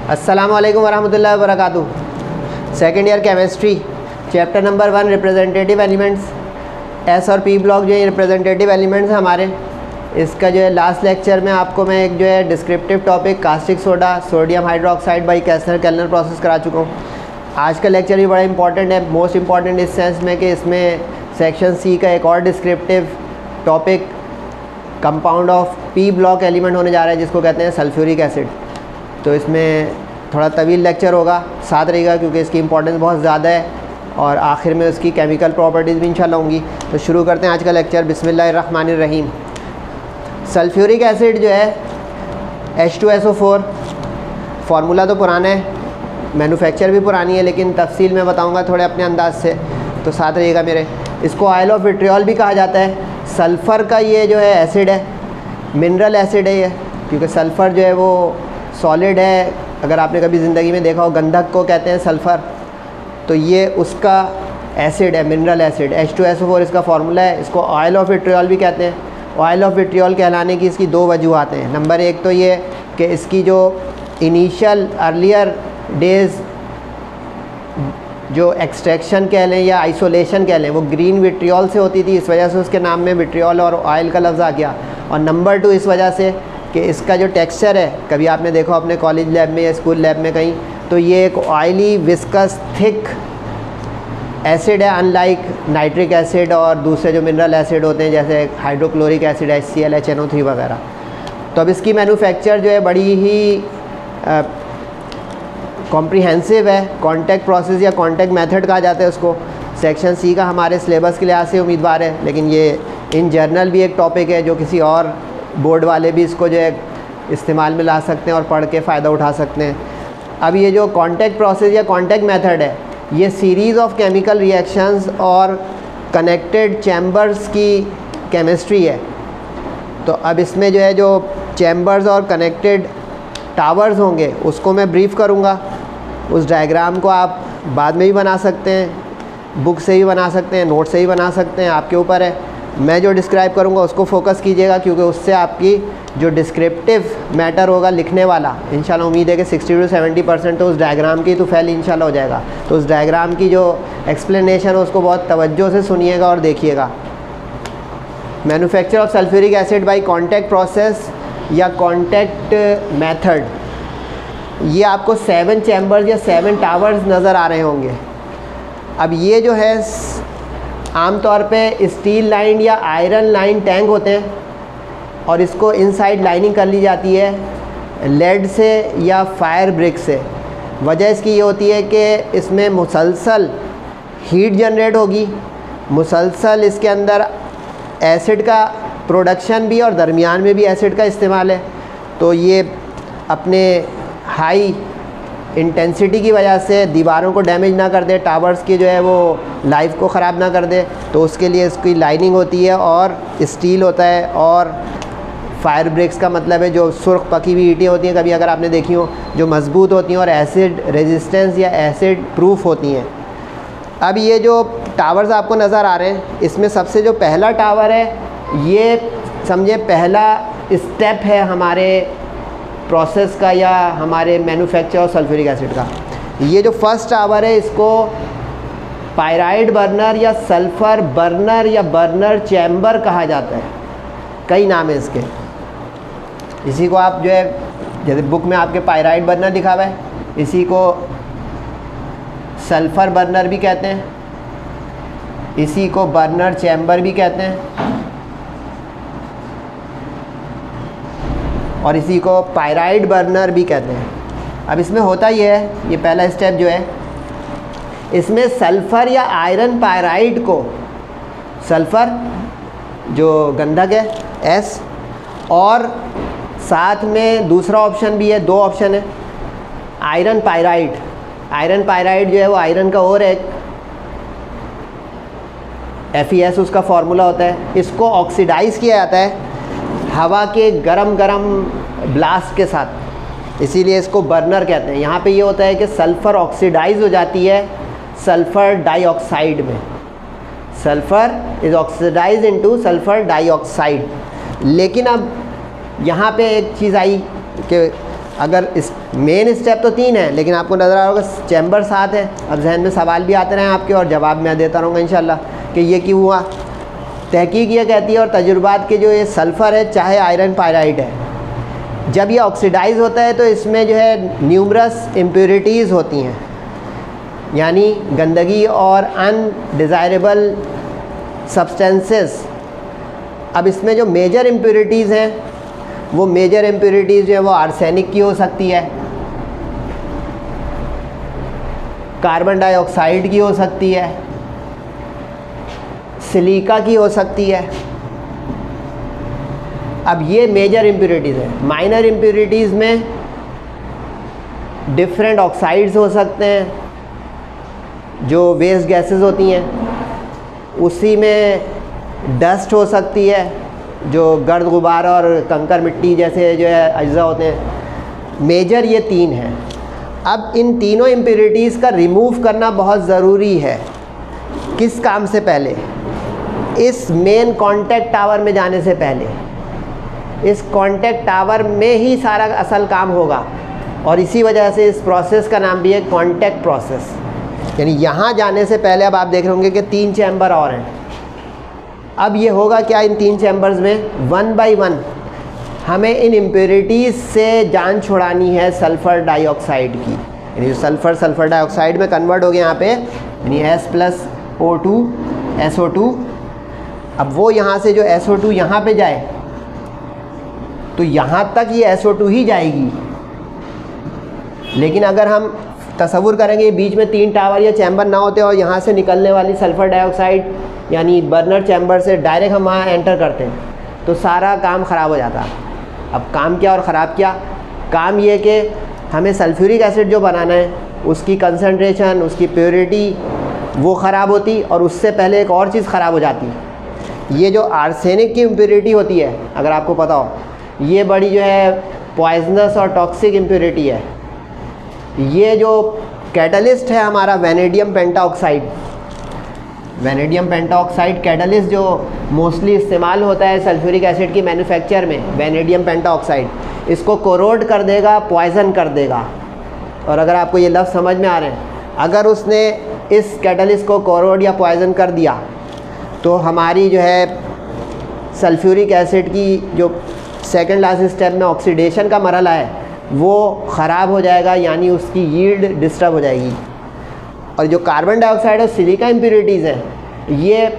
अस्सलामु अलैकुम वरहमतुल्लाहि वबरकातुहू। Second year chemistry, chapter number 1 representative elements. S और पी ब्लॉक जो है रिप्रेजेंटेटिव एलिमेंट्स हैं हमारे। इसका जो है लास्ट लेक्चर में आपको मैं एक जो है descriptive topic caustic soda, sodium hydroxide by Kellner process करा चुका हूँ। आज का लेक्चर भी बड़ा इंपॉर्टेंट है, मोस्ट इंपॉर्टेंट इस सेंस में कि इसमें सेक्शन सी का एक और descriptive topic compound of P block element होने जा रहा है, जिसको कहते हैं सल्फ्यूरिक एसिड। तो इसमें थोड़ा तवील लेक्चर होगा, साथ रहेगा क्योंकि इसकी इंपॉर्टेंस बहुत ज़्यादा है और आखिर में उसकी केमिकल प्रॉपर्टीज़ भी इंशाल्लाह होंगी। तो शुरू करते हैं आज का लेक्चर। बिस्मिल्लाहिर्रहमानिर्रहीम। सल्फ्यूरिक एसिड जो है H2SO4, फार्मूला तो पुराना है, मैन्युफैक्चर भी पुरानी है, लेकिन तफसील में बताऊंगा थोड़े अपने अंदाज से, तो साथ रहिएगा मेरे। इसको ऑयल ऑफ विट्रियोल भी कहा जाता है। सल्फ़र का ये जो है एसिड है, मिनरल एसिड है ये, क्योंकि सल्फ़र जो है वो सॉलिड है। अगर आपने कभी ज़िंदगी में देखा हो, गंधक को कहते हैं सल्फ़र, तो ये उसका एसिड है, मिनरल एसिड। H2SO4 इसका फार्मूला है। इसको ऑयल ऑफ विट्रियोल भी कहते हैं। ऑयल ऑफ विट्रियोल कहलाने की इसकी दो वजूहत हैं। नंबर एक तो ये कि इसकी जो इनिशियल अर्लियर डेज़ जो एक्सट्रैक्शन कह लें या आइसोलेशन कह लें, वो ग्रीन विट्रियोल से होती थी, इस वजह से उसके नाम में विट्रियोल और ऑयल का लफ्ज़ आ गया। और नंबर 2 इस वजह से कि इसका जो टेक्सचर है, कभी आपने देखा अपने कॉलेज लैब में या स्कूल लैब में कहीं, तो ये एक ऑयली विस्कस थिक एसिड है, अनलाइक नाइट्रिक एसिड और दूसरे जो मिनरल एसिड होते हैं जैसे हाइड्रोक्लोरिक एसिड, HCl, HNO3 वगैरह। तो अब इसकी मैन्युफैक्चर जो है बड़ी ही कॉम्प्रिहेंसिव है। कॉन्टैक्ट प्रोसेस या कॉन्टैक्ट मेथड कहा जाता है उसको। सेक्शन सी का हमारे सिलेबस के लिहाज से उम्मीदवार है, लेकिन ये इन जर्नल भी एक टॉपिक है जो किसी और बोर्ड वाले भी इसको जो है इस्तेमाल में ला सकते हैं और पढ़ के फ़ायदा उठा सकते हैं। अब ये जो कॉन्टैक्ट प्रोसेस या कॉन्टैक्ट मेथड है, ये सीरीज़ ऑफ केमिकल रिएक्शंस और कनेक्टेड चैम्बर्स की केमिस्ट्री है। तो अब इसमें जो है जो चैम्बर्स और कनेक्टेड टावर्स होंगे उसको मैं ब्रीफ करूँगा। उस डायग्राम को आप बाद में भी बना सकते हैं, बुक से भी बना सकते हैं, नोट से भी बना सकते हैं, आपके ऊपर है। मैं जो डिस्क्राइब करूँगा उसको फोकस कीजिएगा, क्योंकि उससे आपकी जो डिस्क्रिप्टिव मैटर होगा लिखने वाला, इंशाल्लाह उम्मीद है कि 60 से 70% तो उस डायग्राम की तो फैल इंशाल्लाह हो जाएगा। तो उस डायग्राम की जो एक्सप्लेनेशन है उसको बहुत तवज्जो से सुनिएगा और देखिएगा। Manufacture of sulphuric acid by contact process या कॉन्टैक्ट मेथड, ये आपको 7 चैम्बर्स या 7 टावर्स नज़र आ रहे होंगे। अब ये जो है आमतौर पे स्टील लाइन या आयरन लाइन टैंक होते हैं और इसको इनसाइड लाइनिंग कर ली जाती है लेड से या फायर ब्रिक से। वजह इसकी ये होती है कि इसमें मुसलसल हीट जनरेट होगी, मुसलसल इसके अंदर एसिड का प्रोडक्शन भी और दरमियान में भी एसिड का इस्तेमाल है। तो ये अपने हाई इंटेंसिटी की वजह से दीवारों को डैमेज ना कर दे, टावर्स की जो है वो लाइफ को ख़राब ना कर दे, तो उसके लिए इसकी लाइनिंग होती है और स्टील होता है। और फायर ब्रिक्स का मतलब है जो सुर्ख पकी हुई ईंटें होती हैं, कभी अगर आपने देखी हो, जो मज़बूत होती हैं और एसिड रेजिस्टेंस या एसिड प्रूफ होती हैं। अब ये जो टावर्स आपको नज़र आ रहे हैं, इसमें सबसे जो पहला टावर है, ये समझे पहला स्टेप है हमारे प्रोसेस का या हमारे मैन्युफैक्चर ऑफ सल्फ्यूरिक एसिड का। ये जो फर्स्ट टावर है इसको पायराइड बर्नर या सल्फ़र बर्नर या बर्नर चैम्बर कहा जाता है। कई नाम है इसके। इसी को आप जो है जैसे बुक में आपके पायराइड बर्नर लिखा हुआ है, इसी को सल्फ़र बर्नर भी कहते हैं, इसी को बर्नर चैम्बर भी कहते हैं, और इसी को पायराइड बर्नर भी कहते हैं। अब इसमें होता ये है, ये पहला स्टेप जो है, इसमें सल्फ़र या आयरन पायराइड को, सल्फ़र जो गंधक है S, और साथ में दूसरा ऑप्शन भी है, 2 ऑप्शन है, आयरन पायराइड। आयरन पायराइड जो है वो आयरन का और एक FeS उसका फार्मूला होता है। इसको ऑक्सीडाइज़ किया जाता है हवा के गरम ब्लास्ट के साथ, इसीलिए इसको बर्नर कहते हैं। यहाँ पे ये होता है कि सल्फ़र ऑक्सीडाइज हो जाती है सल्फ़र डाइऑक्साइड में। Sulphur is oxidise into sulphur dioxide. लेकिन अब यहाँ पे एक चीज़ आई कि अगर इस मेन स्टेप तो 3 है, लेकिन आपको नज़र आ रहा होगा चैम्बर 7 है। अब जहन में सवाल भी आते रहें आपके और जवाब मैं देता रहूँगा इंशाल्लाह कि ये क्यों हुआ। तहकीक ये कहती है और तजुर्बात के जो ये सल्फ़र है चाहे आयरन पायराइड है, जब ये ऑक्सीडाइज़ होता है तो इसमें जो है न्यूमरस इम्प्योरिटीज़ होती हैं, यानी गंदगी और अनडिज़ायरेबल सब्सटेंसेस। अब इसमें जो मेजर इम्प्योरिटीज़ हैं वो मेजर इम्प्योरिटीज़ जो है वो आर्सेनिक की हो सकती है, कार्बन डाइऑक्साइड की हो सकती है, सिलिका की हो सकती है। अब ये मेजर इम्प्योरिटीज़ है। माइनर इम्प्योरिटीज़ में डिफरेंट ऑक्साइड्स हो सकते हैं जो वेस्ट गैसेस होती हैं, उसी में डस्ट हो सकती है जो गर्द गुबार और कंकर मिट्टी जैसे जो है अज्जा होते हैं। मेजर ये 3 हैं। अब इन तीनों इम्प्योरिटीज़ का रिमूव करना बहुत ज़रूरी है। किस काम से पहले? इस मेन कांटेक्ट टावर में जाने से पहले। इस कांटेक्ट टावर में ही सारा असल काम होगा और इसी वजह से इस प्रोसेस का नाम भी है कांटेक्ट प्रोसेस। यानी यहाँ जाने से पहले अब आप देख रहे होंगे कि 3 चैम्बर और हैं। अब ये होगा क्या, इन 3 चैम्बर्स में 1 बाय 1 हमें इन इम्प्योरिटीज़ से जान छुड़ानी है सल्फ़र डाइऑक्साइड की। यानी जो सल्फ़र डाइऑक्साइड में कन्वर्ट हो गया यहाँ पे, यानी S+O2 SO2। अब वो यहाँ से जो SO2 यहाँ पे जाए तो यहाँ तक ये SO2 ही जाएगी। लेकिन अगर हम तसव्वुर करेंगे बीच में 3 टावर या चैम्बर ना होते और यहाँ से निकलने वाली सल्फ़र डाइऑक्साइड यानी बर्नर चैम्बर से डायरेक्ट हम वहाँ एंटर करते हैं तो सारा काम ख़राब हो जाता। अब काम क्या और ख़राब क्या? काम ये कि हमें सल्फ्यूरिक एसिड जो बनाना है उसकी कंसंट्रेशन, उसकी प्योरिटी वो ख़राब होती और उससे पहले एक और चीज़ ख़राब हो जाती। ये जो आर्सेनिक की इम्प्योरिटी होती है, अगर आपको पता हो, ये बड़ी जो है पॉइजनस और टॉक्सिक इम्प्योरिटी है। ये जो कैटलिस्ट है हमारा vanadium pentoxide, vanadium pentoxide catalyst जो मोस्टली इस्तेमाल होता है सल्फ्यूरिक एसिड की मैन्युफैक्चर में, वैनेडियम पेंटाऑक्साइड, इसको कोरोड कर देगा, पॉइज़न कर देगा। और अगर आपको ये लफ्ज़ समझ में आ रहे हैं, अगर उसने इस कैटलिस्ट को कोरोड या पॉइज़न कर दिया तो हमारी जो है सल्फ्यूरिक एसिड की जो सेकंड लास्ट स्टेप में ऑक्सीडेशन का मरहला है वो ख़राब हो जाएगा, यानी उसकी यील्ड डिस्टर्ब हो जाएगी। और जो कार्बन डाइऑक्साइड और सिलिका इम्प्योरिटीज़ हैं, ये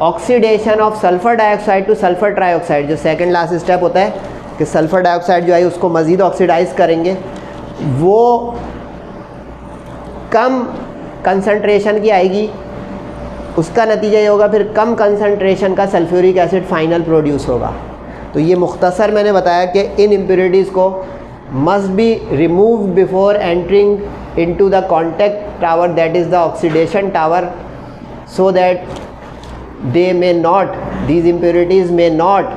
oxidation of sulphur dioxide to sulphur trioxide, जो सेकंड लास्ट स्टेप होता है कि सल्फ़र डाइऑक्साइड जो है उसको मज़ीद ऑक्सीडाइज़ करेंगे, वो कम कंसंट्रेशन की आएगी। उसका नतीजा ये होगा फिर कम कंसंट्रेशन का सल्फ्यूरिक एसिड फाइनल प्रोड्यूस होगा। तो ये मुख्तसर मैंने बताया कि इन इम्प्योरिटीज़ को must be removed before entering into the contact tower, that is the oxidation tower, so that they may not, these impurities may not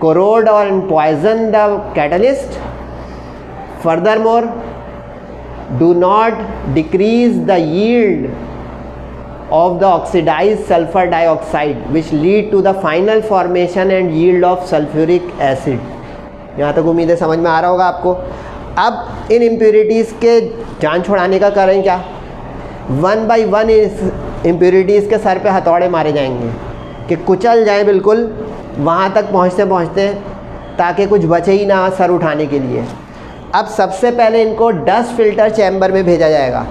corrode or poison the catalyst. Furthermore, do not decrease the yield of the oxidized sulfur dioxide which lead to the final formation and yield of sulfuric acid. यहाँ तक उम्मीद है समझ में आ रहा होगा आपको। अब इन इम्प्योरिटीज़ के जान छुड़ाने का करें क्या? 1 बाय 1 इस इम्प्योरिटीज़ के सर पे हथौड़े मारे जाएंगे कि कुचल जाए बिल्कुल वहाँ तक पहुँचते पहुँचते, ताकि कुछ बचे ही ना सर उठाने के लिए। अब सबसे पहले इनको डस्ट फिल्टर चैम्बर में भेजा जाएगा।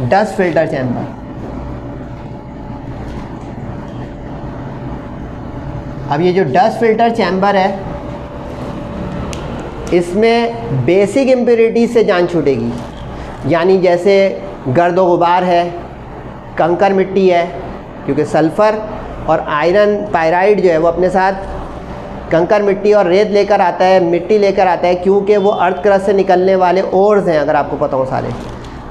डस्ट फिल्टर चैम्बर, अब ये जो डस्ट फिल्टर चैम्बर है इसमें बेसिक इम्प्योरिटी से जान छूटेगी, यानी जैसे गर्द व गुबार है, कंकर मिट्टी है, क्योंकि सल्फ़र और आयरन पायराइड जो है वो अपने साथ कंकर मिट्टी और रेत लेकर आता है, मिट्टी लेकर आता है, क्योंकि वो अर्थ क्रस्ट से निकलने वाले ओर्स हैं, अगर आपको पता हो सारे।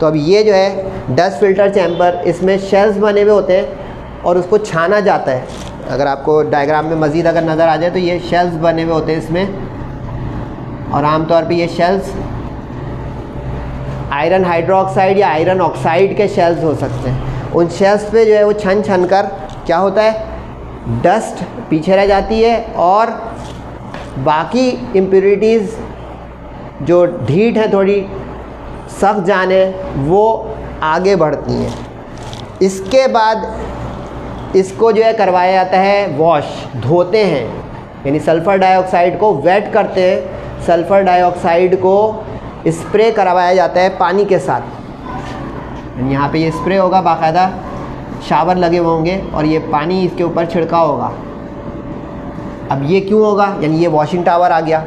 तो अब ये जो है डस्ट फिल्टर चैम्बर, इसमें शेल्स बने हुए होते हैं और उसको छाना जाता है। अगर आपको डायग्राम में मज़ीद अगर नज़र आ जाए तो ये शेल्स बने हुए होते हैं इसमें, और आमतौर पे ये शेल्स आयरन हाइड्रोक्साइड या आयरन ऑक्साइड के शेल्स हो सकते हैं। उन शेल्स पे जो है वो छन छन कर क्या होता है, डस्ट पीछे रह जाती है और बाकी इम्प्योरिटीज़ जो ढीठ है, थोड़ी सख्त जान है, वो आगे बढ़ती हैं। इसके बाद इसको जो है करवाया जाता है वॉश, धोते हैं, यानी सल्फ़र डाइऑक्साइड को वेट करते हैं, सल्फ़र डाइऑक्साइड को स्प्रे करवाया जाता है पानी के साथ। यहाँ पे ये स्प्रे होगा, बाकायदा शावर लगे हुए होंगे और ये पानी इसके ऊपर छिड़काव होगा। अब ये क्यों होगा, यानी ये वॉशिंग टावर आ गया।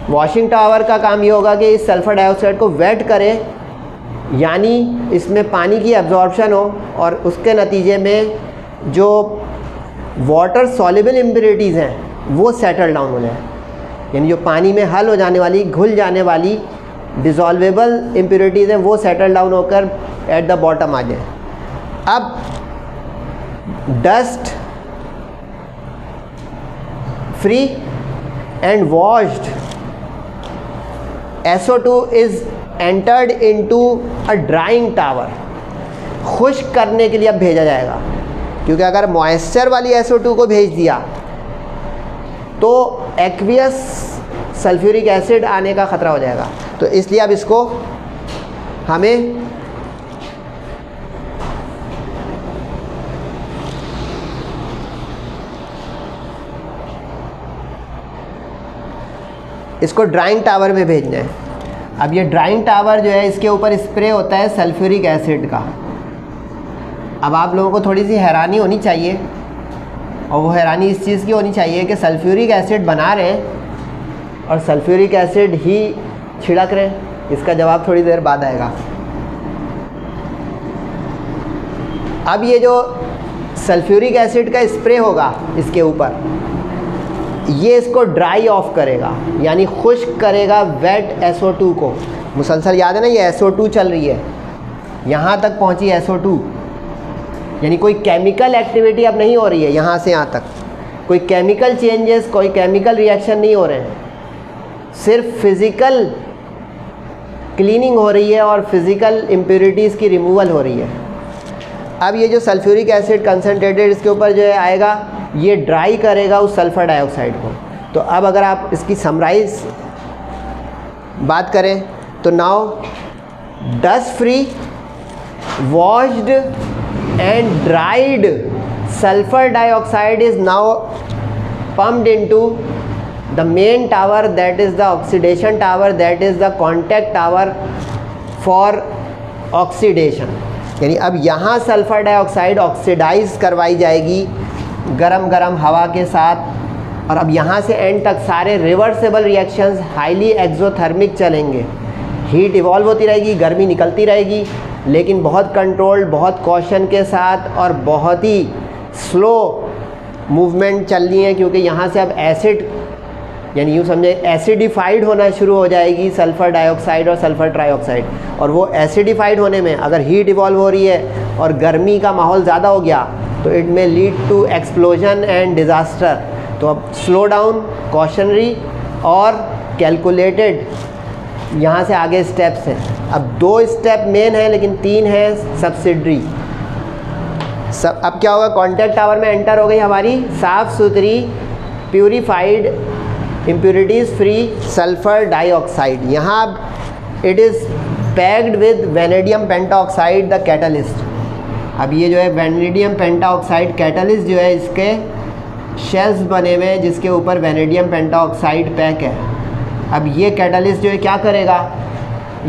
वॉशिंग टावर का काम ये होगा कि इस सल्फ़र डाइऑक्साइड को वेट करे, यानी इसमें पानी की एब्जॉर्प्शन हो और उसके नतीजे में जो वाटर सॉल्युबल इम्प्योरिटीज़ हैं वो सेटल डाउन हो जाए, यानी जो पानी में हल हो जाने वाली, घुल जाने वाली डिज़ोल्वेबल इम्प्योरिटीज़ हैं वो सेटल डाउन होकर एट द बॉटम आ जाए। अब dust free and washed SO2 is entered into a drying tower, खुश्क करने के लिए अब भेजा जाएगा, क्योंकि अगर मॉइस्चर वाली SO2 को भेज दिया तो एक्वियस सल्फ्यूरिक एसिड आने का ख़तरा हो जाएगा। तो इसलिए अब इसको हमें इसको ड्राइंग टावर में भेजना है। अब ये ड्राइंग टावर जो है, इसके ऊपर स्प्रे होता है सल्फ्यूरिक एसिड का। अब आप लोगों को थोड़ी सी हैरानी होनी चाहिए, और वो हैरानी इस चीज़ की होनी चाहिए कि सल्फ्यूरिक एसिड बना रहे हैं और सल्फ्यूरिक एसिड ही छिड़क रहे हैं। इसका जवाब थोड़ी देर बाद आएगा। अब ये जो सल्फ्यूरिक एसिड का स्प्रे होगा इसके ऊपर, ये इसको ड्राई ऑफ करेगा, यानी खुश्क करेगा वेट SO2 को। मुसलसल याद है ना, ये SO2 चल रही है, यहाँ तक पहुँची SO2, यानी कोई केमिकल एक्टिविटी अब नहीं हो रही है। यहाँ से यहाँ तक कोई केमिकल चेंजेस, कोई केमिकल रिएक्शन नहीं हो रहे हैं, सिर्फ फिज़िकल क्लीनिंग हो रही है और फिज़िकल इम्प्योरिटीज़ की रिमूवल हो रही है। अब ये जो सल्फ्यूरिक एसिड कंसनट्रेटेड इसके ऊपर जो है आएगा, ये ड्राई करेगा उस सल्फ़र डाइऑक्साइड को। तो अब अगर आप इसकी समराइज बात करें तो now dust free washed and dried sulphur dioxide is now pumped into the main tower, that is the oxidation tower, that is the contact tower for oxidation. यानी अब यहाँ सल्फ़र डाइऑक्साइड ऑक्सीडाइज करवाई जाएगी गरम गरम हवा के साथ, और अब यहाँ से एंड तक सारे रिवर्सेबल रिएक्शंस हाईली एक्सोथर्मिक चलेंगे। हीट इवॉल्व होती रहेगी, गर्मी निकलती रहेगी, लेकिन बहुत कंट्रोल्ड, बहुत कॉशन के साथ और बहुत ही स्लो मूवमेंट चलनी है, क्योंकि यहाँ से अब एसिड, यानी यूँ समझे एसिडिफाइड होना शुरू हो जाएगी सल्फ़र डाइऑक्साइड और सल्फ़र ट्राइऑक्साइड। और वो एसिडिफाइड होने में अगर हीट इवॉल्व हो रही है और गर्मी का माहौल ज़्यादा हो गया तो it may lead to explosion and disaster. तो अब स्लो डाउन, कॉशनरी और कैलकुलेटेड यहाँ से आगे स्टेप्स हैं। अब 2 स्टेप मेन हैं लेकिन 3 हैं सब्सिडरी। अब क्या होगा, कॉन्टैक्ट टावर में एंटर हो गई हमारी साफ़ सुथरी purified impurities free sulphur dioxide. यहाँ अब it is packed with vanadium pentoxide the catalyst. अब ये जो है वेनेडियम पेंटाऑक्साइड कैटलिस्ट जो है, इसके शेल्स बने हुए हैं जिसके ऊपर वेनेडियम पेंटाऑक्साइड पैक है। अब ये कैटलिस्ट जो है क्या करेगा,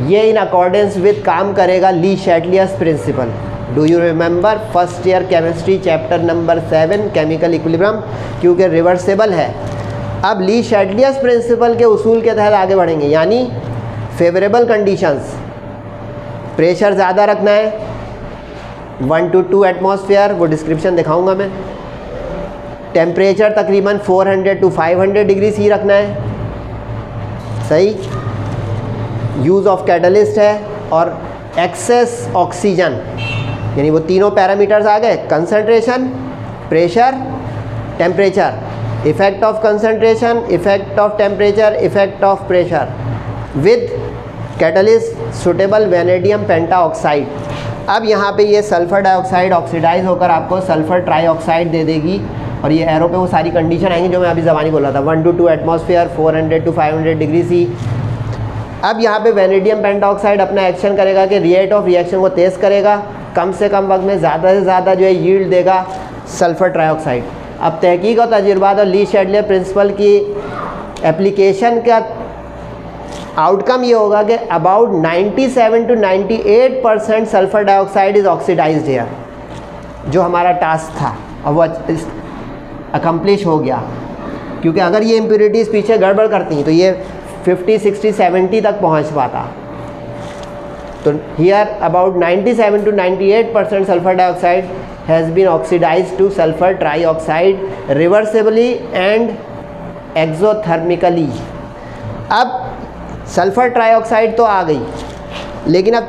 ये इन अकॉर्डेंस विद काम करेगा Le Chatelier's principle. Do you remember first year chemistry chapter number 7 chemical equilibrium, क्योंकि रिवर्सेबल है। अब ली शैटलियस प्रिंसिपल के उसूल के तहत आगे बढ़ेंगे, यानी फेवरेबल कंडीशंस, प्रेशर ज़्यादा रखना है 1 to 2 एटमॉस्फेयर, वो डिस्क्रिप्शन दिखाऊंगा मैं। टेम्परेचर तकरीबन 400 to 500 डिग्री सी रखना है, सही। यूज़ ऑफ कैटलिस्ट है और एक्सेस ऑक्सीजन, यानी वो तीनों पैरामीटर्स आ गए, concentration, pressure, temperature, effect of concentration, effect of temperature, effect of pressure with catalyst suitable vanadium pentoxide. अब यहाँ पे ये सल्फ़र डाइऑक्साइड ऑक्सीडाइज होकर आपको सल्फ़र ट्राइऑक्साइड दे देगी और ये एरो पे वो सारी कंडीशन आएंगी जो मैं अभी ज़बानी बोल रहा था, 1 to 2 atmosphere, 400 to 500 degree C. अब यहाँ पे वेनेडियम पेंटॉक्साइड अपना एक्शन करेगा कि रेट ऑफ रिएक्शन को तेज़ करेगा, कम से कम वक्त में ज़्यादा से ज़्यादा जो है यील्ड देगा सल्फ़र ट्राइऑक्साइड। अब तहकीक और तजुर्बात और ली शेडले प्रिंसिपल की एप्लीकेशन का आउटकम ये होगा कि about 97 to 98% sulphur dioxide is oxidised air. जो हमारा टास्क था अब वो अकम्प्लिश हो गया, क्योंकि अगर ये इम्प्योरिटीज़ पीछे गड़बड़ करती हैं तो ये 50, 60, 70 तक पहुंच पाता। तो here about 97 to 98% sulphur dioxide has been oxidised to sulphur trioxide reversibly and exothermically. अब सल्फ़र ट्राइऑक्साइड तो आ गई, लेकिन अब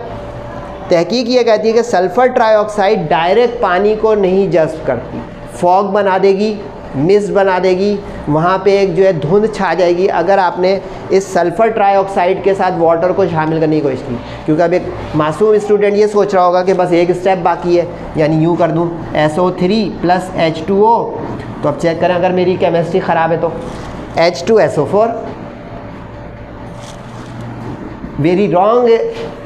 तहकीक ये कहती है कि सल्फ़र ट्राइऑक्साइड डायरेक्ट पानी को नहीं जज़्ब करती, फॉग बना देगी, मिस्ट बना देगी, वहाँ पे एक जो है धुंध छा जाएगी अगर आपने इस सल्फ़र ट्राइऑक्साइड के साथ वाटर को शामिल करने की कोशिश की। क्योंकि अब एक मासूम स्टूडेंट ये सोच रहा होगा कि बस एक स्टेप बाकी है, यानी यूँ कर दूँ SO3 + H2O। तो अब चेक करें अगर मेरी केमिस्ट्री ख़राब है तो H2SO4। Very wrong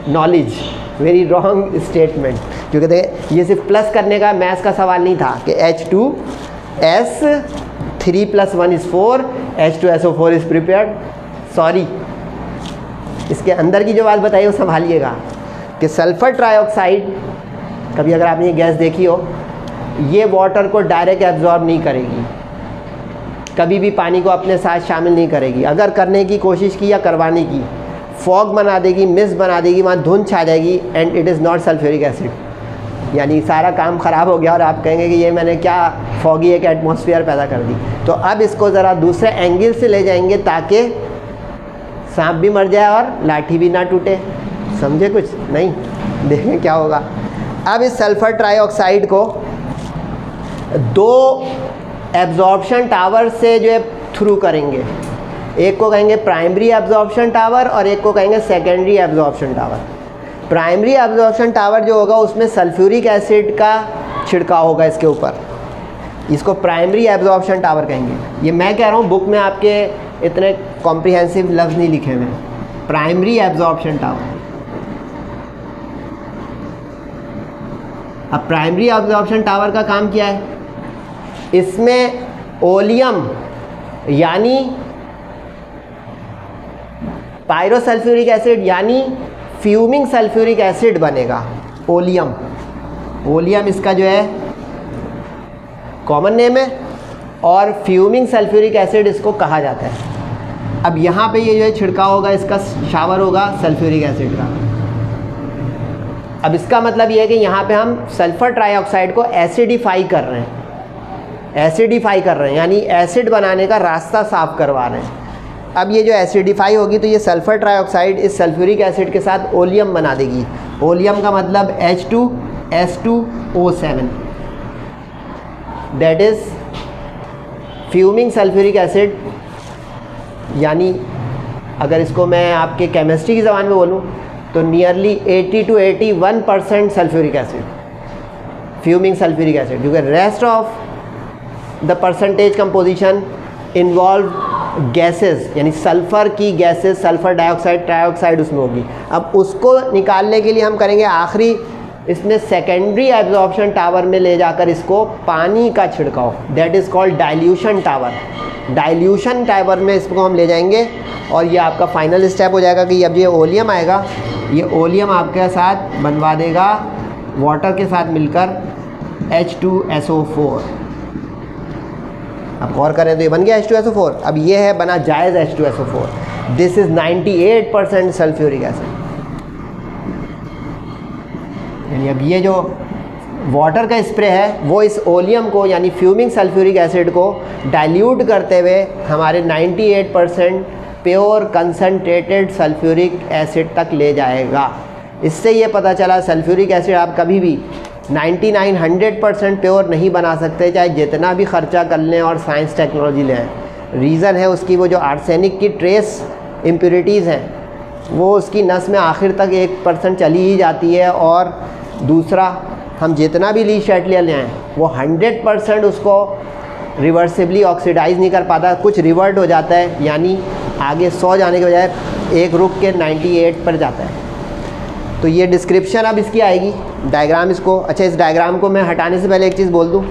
knowledge, very wrong statement, क्योंकि देखिए ये सिर्फ प्लस करने का मैथ्स का सवाल नहीं था कि H2S 3 + 1 = 4, H2SO4 is prepared. Sorry, इसके अंदर की जो बात बताई वो संभालिएगा कि सल्फ़र ट्राइऑक्साइड कभी अगर आपने ये गैस देखी हो, ये वाटर को डायरेक्ट एब्जॉर्ब नहीं करेगी, कभी भी पानी को अपने साथ शामिल नहीं करेगी। अगर करने की कोशिश की या करवाने की, फॉग बना देगी, मिस्ट बना देगी, वहाँ धुंध छा जाएगी, and it is not sulphuric acid. यानी सारा काम ख़राब हो गया और आप कहेंगे कि ये मैंने क्या फॉगी एक एटमॉस्फेयर पैदा कर दी। तो अब इसको ज़रा दूसरे एंगल से ले जाएंगे ताकि सांप भी मर जाए और लाठी भी ना टूटे। समझे कुछ नहीं? देखें क्या होगा। अब इस सल्फ़र ट्राइऑक्साइड को 2 एब्जॉर्प्शन टावर से जो है थ्रू करेंगे। एक को कहेंगे प्राइमरी एब्जॉर्प्शन टावर और एक को कहेंगे secondary absorption tower. Primary absorption tower जो होगा उसमें सल्फ्यूरिक एसिड का छिड़काव होगा इसके ऊपर, इसको प्राइमरी एब्जॉर्प्शन टावर कहेंगे। ये मैं कह रहा हूँ, बुक में आपके इतने कॉम्प्रिहेंसिव लफ्ज़ नहीं लिखे हुए। Primary absorption tower. अब प्राइमरी एब्जॉर्प्शन टावर का काम क्या है? इसमें ओलियम यानी पायरोसल्फ्यूरिक एसिड यानी फ्यूमिंग सल्फ्यूरिक एसिड बनेगा। ओलियम, ओलियम इसका जो है कॉमन नेम है और फ्यूमिंग सल्फ्यूरिक एसिड इसको कहा जाता है। अब यहाँ पे ये जो है छिड़काव होगा, इसका शावर होगा सल्फ्यूरिक एसिड का। अब इसका मतलब ये है कि यहाँ पे हम सल्फ़र ट्राइऑक्साइड को एसिडिफाई कर रहे हैं, एसिडिफाई कर रहे हैं यानी एसिड बनाने का रास्ता साफ करवा रहे हैं। अब ये जो एसिडिफाई होगी तो ये सल्फ़र ट्राइऑक्साइड इस सल्फ्यूरिक एसिड के साथ ओलियम बना देगी। ओलियम का मतलब H2S2O7, that is fuming sulphuric acid. यानी अगर इसको मैं आपके केमिस्ट्री की ज़बान में बोलूँ तो nearly 80 to 81% sulphuric acid, fuming sulphuric acid, क्योंकि rest of the percentage composition involve gases, यानी सल्फ़र की गैसेस, सल्फ़र डाइऑक्साइड, ट्राइऑक्साइड उसमें होगी। अब उसको निकालने के लिए हम करेंगे आखिरी इसमें सेकेंडरी एब्जॉर्प्शन टावर में ले जाकर इसको पानी का छिड़काव, that is called dilution tower. Dilution tower में इसको हम ले जाएंगे और ये आपका फाइनल स्टेप हो जाएगा कि अब ये ओलियम आएगा, ये ओलियम आपके साथ बनवा देगा वाटर के साथ मिलकर H2SO4। अब गौर करें तो ये बन गया H2SO4। अब ये है बना जायज़ H2SO4। This is 98% sulphuric acid. यानी अब ये जो वाटर का स्प्रे है वो इस ओलियम को यानी फ्यूमिंग सल्फ्यूरिक एसिड को डाइल्यूट करते हुए हमारे 98% प्योर कंसनट्रेटेड सल्फ्यूरिक एसिड तक ले जाएगा। इससे ये पता चला सल्फ्यूरिक एसिड आप कभी भी 99-100% प्योर नहीं बना सकते, चाहे जितना भी ख़र्चा कर लें और साइंस टेक्नोलॉजी लें। रीज़न है उसकी वो जो आर्सेनिक की ट्रेस इम्प्योरिटीज़ हैं वो उसकी नस में आखिर तक 1% चली ही जाती है, और दूसरा हम जितना भी ली शेटलियर ले आएँ वो 100% उसको रिवर्सिबली ऑक्सीडाइज नहीं कर पाता, कुछ रिवर्ट हो जाता है, यानी आगे 100 जाने के बजाय एक रुक के 98 पर जाता है। तो ये डिस्क्रिप्शन अब इसकी आएगी, डायग्राम इसको। अच्छा, इस डायग्राम को मैं हटाने से पहले एक चीज़ बोल दूँ,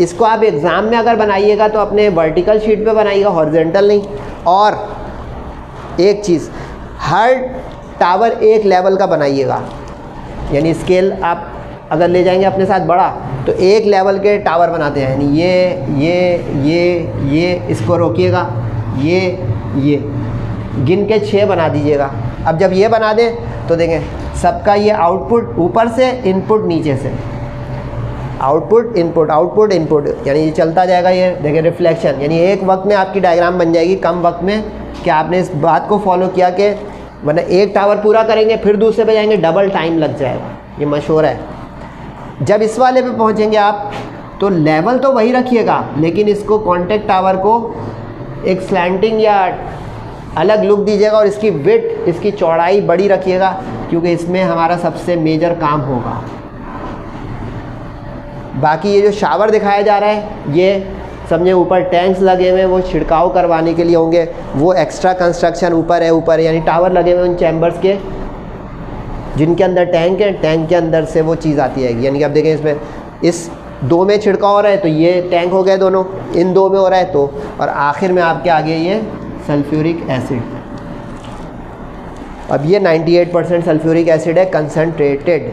इसको आप एग्ज़ाम में अगर बनाइएगा तो अपने वर्टिकल शीट पे बनाइएगा, हॉरिजॉन्टल नहीं। और एक चीज़, हर टावर एक लेवल का बनाइएगा, यानी स्केल आप अगर ले जाएंगे अपने साथ बड़ा तो एक लेवल के टावर बनाते हैं, यानी ये इसको रोकिएगा, ये गिन के 6 बना दीजिएगा। अब जब ये बना दें तो देखें सबका ये आउटपुट ऊपर से, इनपुट नीचे से, आउटपुट इनपुट आउटपुट इनपुट, यानी ये चलता जाएगा। ये देखें रिफ्लेक्शन, यानी एक वक्त में आपकी डायग्राम बन जाएगी, कम वक्त में कि आपने इस बात को फॉलो किया कि वरना एक टावर पूरा करेंगे फिर दूसरे पे जाएंगे, डबल टाइम लग जाएगा। ये मशहूर है। जब इस वाले पे पहुंचेंगे आप तो लेवल तो वही रखिएगा, लेकिन इसको कॉन्टैक्ट टावर को एक स्लैंटिंग या अलग लुक दीजिएगा और इसकी विड्थ, इसकी चौड़ाई बड़ी रखिएगा, क्योंकि इसमें हमारा सबसे मेजर काम होगा। बाकी ये जो शावर दिखाया जा रहा है, ये समझे ऊपर टैंक्स लगे हुए हैं, वो छिड़काव करवाने के लिए होंगे, वो एक्स्ट्रा कंस्ट्रक्शन ऊपर है, यानी टावर लगे हुए उन चैम्बर्स के जिनके अंदर टैंक है, टैंक के अंदर से वो चीज़ आती है। यानी कि आप देखें इसमें इस 2 में छिड़काव हो रहा है तो ये टैंक हो गए दोनों, इन 2 में हो रहा है तो, और आखिर में आपके आगे ये सल्फ्यूरिक एसिड। अब ये 98% सल्फ्यूरिक एसिड है, कंसनट्रेटेड।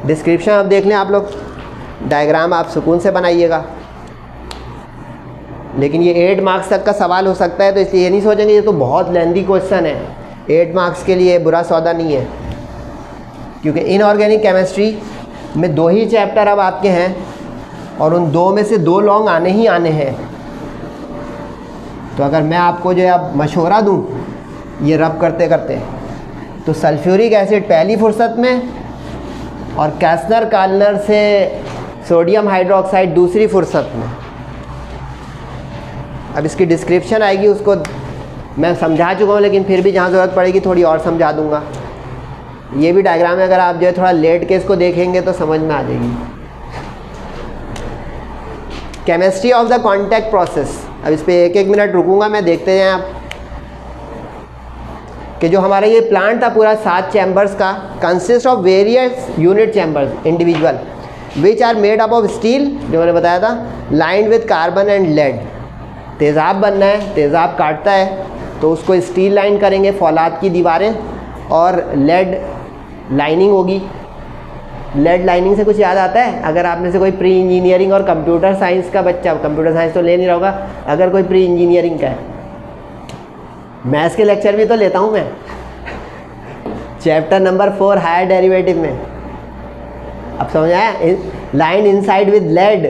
डिस्क्रिप्शन अब देख लें आप लोग, डायग्राम आप सुकून से बनाइएगा, लेकिन ये 8 मार्क्स तक का सवाल हो सकता है, तो इसलिए ये नहीं सोचेंगे ये तो बहुत लेंथी क्वेश्चन है, 8 मार्क्स के लिए बुरा सौदा नहीं है। क्योंकि इनऑर्गेनिक केमिस्ट्री में 2 ही चैप्टर अब आपके हैं और उन 2 में से 2 लॉन्ग आने ही आने हैं। तो अगर मैं आपको जो है अब मशवरा दूं ये रब करते करते, तो सल्फ्यूरिक एसिड पहली फुर्सत में और कैस्नर काल्नर से सोडियम हाइड्रोक्साइड दूसरी फुर्सत में। अब इसकी डिस्क्रिप्शन आएगी, उसको मैं समझा चुका हूँ, लेकिन फिर भी जहाँ ज़रूरत पड़ेगी थोड़ी और समझा दूँगा। ये भी डायग्राम है, अगर आप जो है थोड़ा लेट के इसको देखेंगे तो समझ में आ जाएगी। Chemistry of the contact process. अब इस पर 1-1 मिनट रुकूंगा मैं, देखते जाएं आप कि जो हमारा ये प्लांट था पूरा 7 चैम्बर्स का, consist of various unit chambers individual which are made up of steel, जो मैंने बताया था, lined with carbon and lead. तेज़ाब बनना है, तेज़ाब काटता है तो उसको स्टील लाइन करेंगे, फौलाद की दीवारें, और लेड लाइनिंग होगी। लेड लाइनिंग से कुछ याद आता है? अगर आप में से कोई प्री इंजीनियरिंग और कंप्यूटर साइंस का बच्चा, कंप्यूटर साइंस तो ले नहीं रहा होगा, अगर कोई प्री इंजीनियरिंग का है, मैथ्स के लेक्चर भी तो लेता हूँ मैं, चैप्टर नंबर 4 हायर डेरिवेटिव में। अब समझ आया? लाइन इनसाइड विद लेड,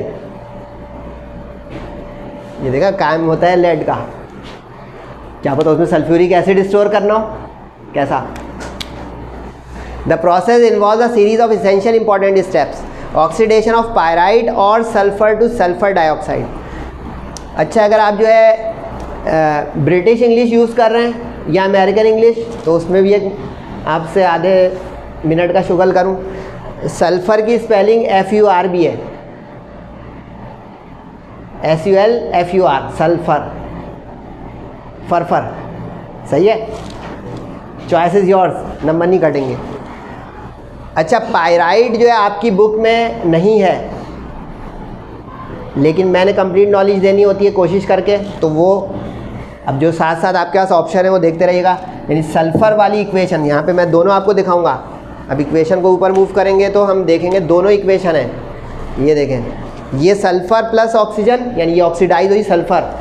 ये देखा काम होता है लेड का, क्या पता उसमें सल्फ्यूरिक एसिड स्टोर करना हो, कैसा। The process involves a series of essential important steps. Oxidation of pyrite और sulfur to sulfur dioxide. अच्छा, अगर आप जो है ब्रिटिश इंग्लिश यूज़ कर रहे हैं या अमेरिकन इंग्लिश, तो उसमें भी एक आपसे आधे मिनट का शुगल करूं। सल्फ़र की स्पेलिंग FUR भी है, SULFUR, सल्फ़र, फरफर, सही है। चॉइस इज़ योर्स, नंबर नहीं कटेंगे। अच्छा, पायराइट जो है आपकी बुक में नहीं है, लेकिन मैंने कंप्लीट नॉलेज देनी होती है कोशिश करके, तो वो अब जो साथ साथ आपके पास ऑप्शन है वो देखते रहिएगा। यानी सल्फ़र वाली इक्वेशन, यहाँ पे मैं दोनों आपको दिखाऊंगा। अब इक्वेशन को ऊपर मूव करेंगे तो हम देखेंगे दोनों इक्वेशन है। ये देखें, ये सल्फ़र प्लस ऑक्सीजन, यानी ये ऑक्सीडाइज हुई सल्फ़र,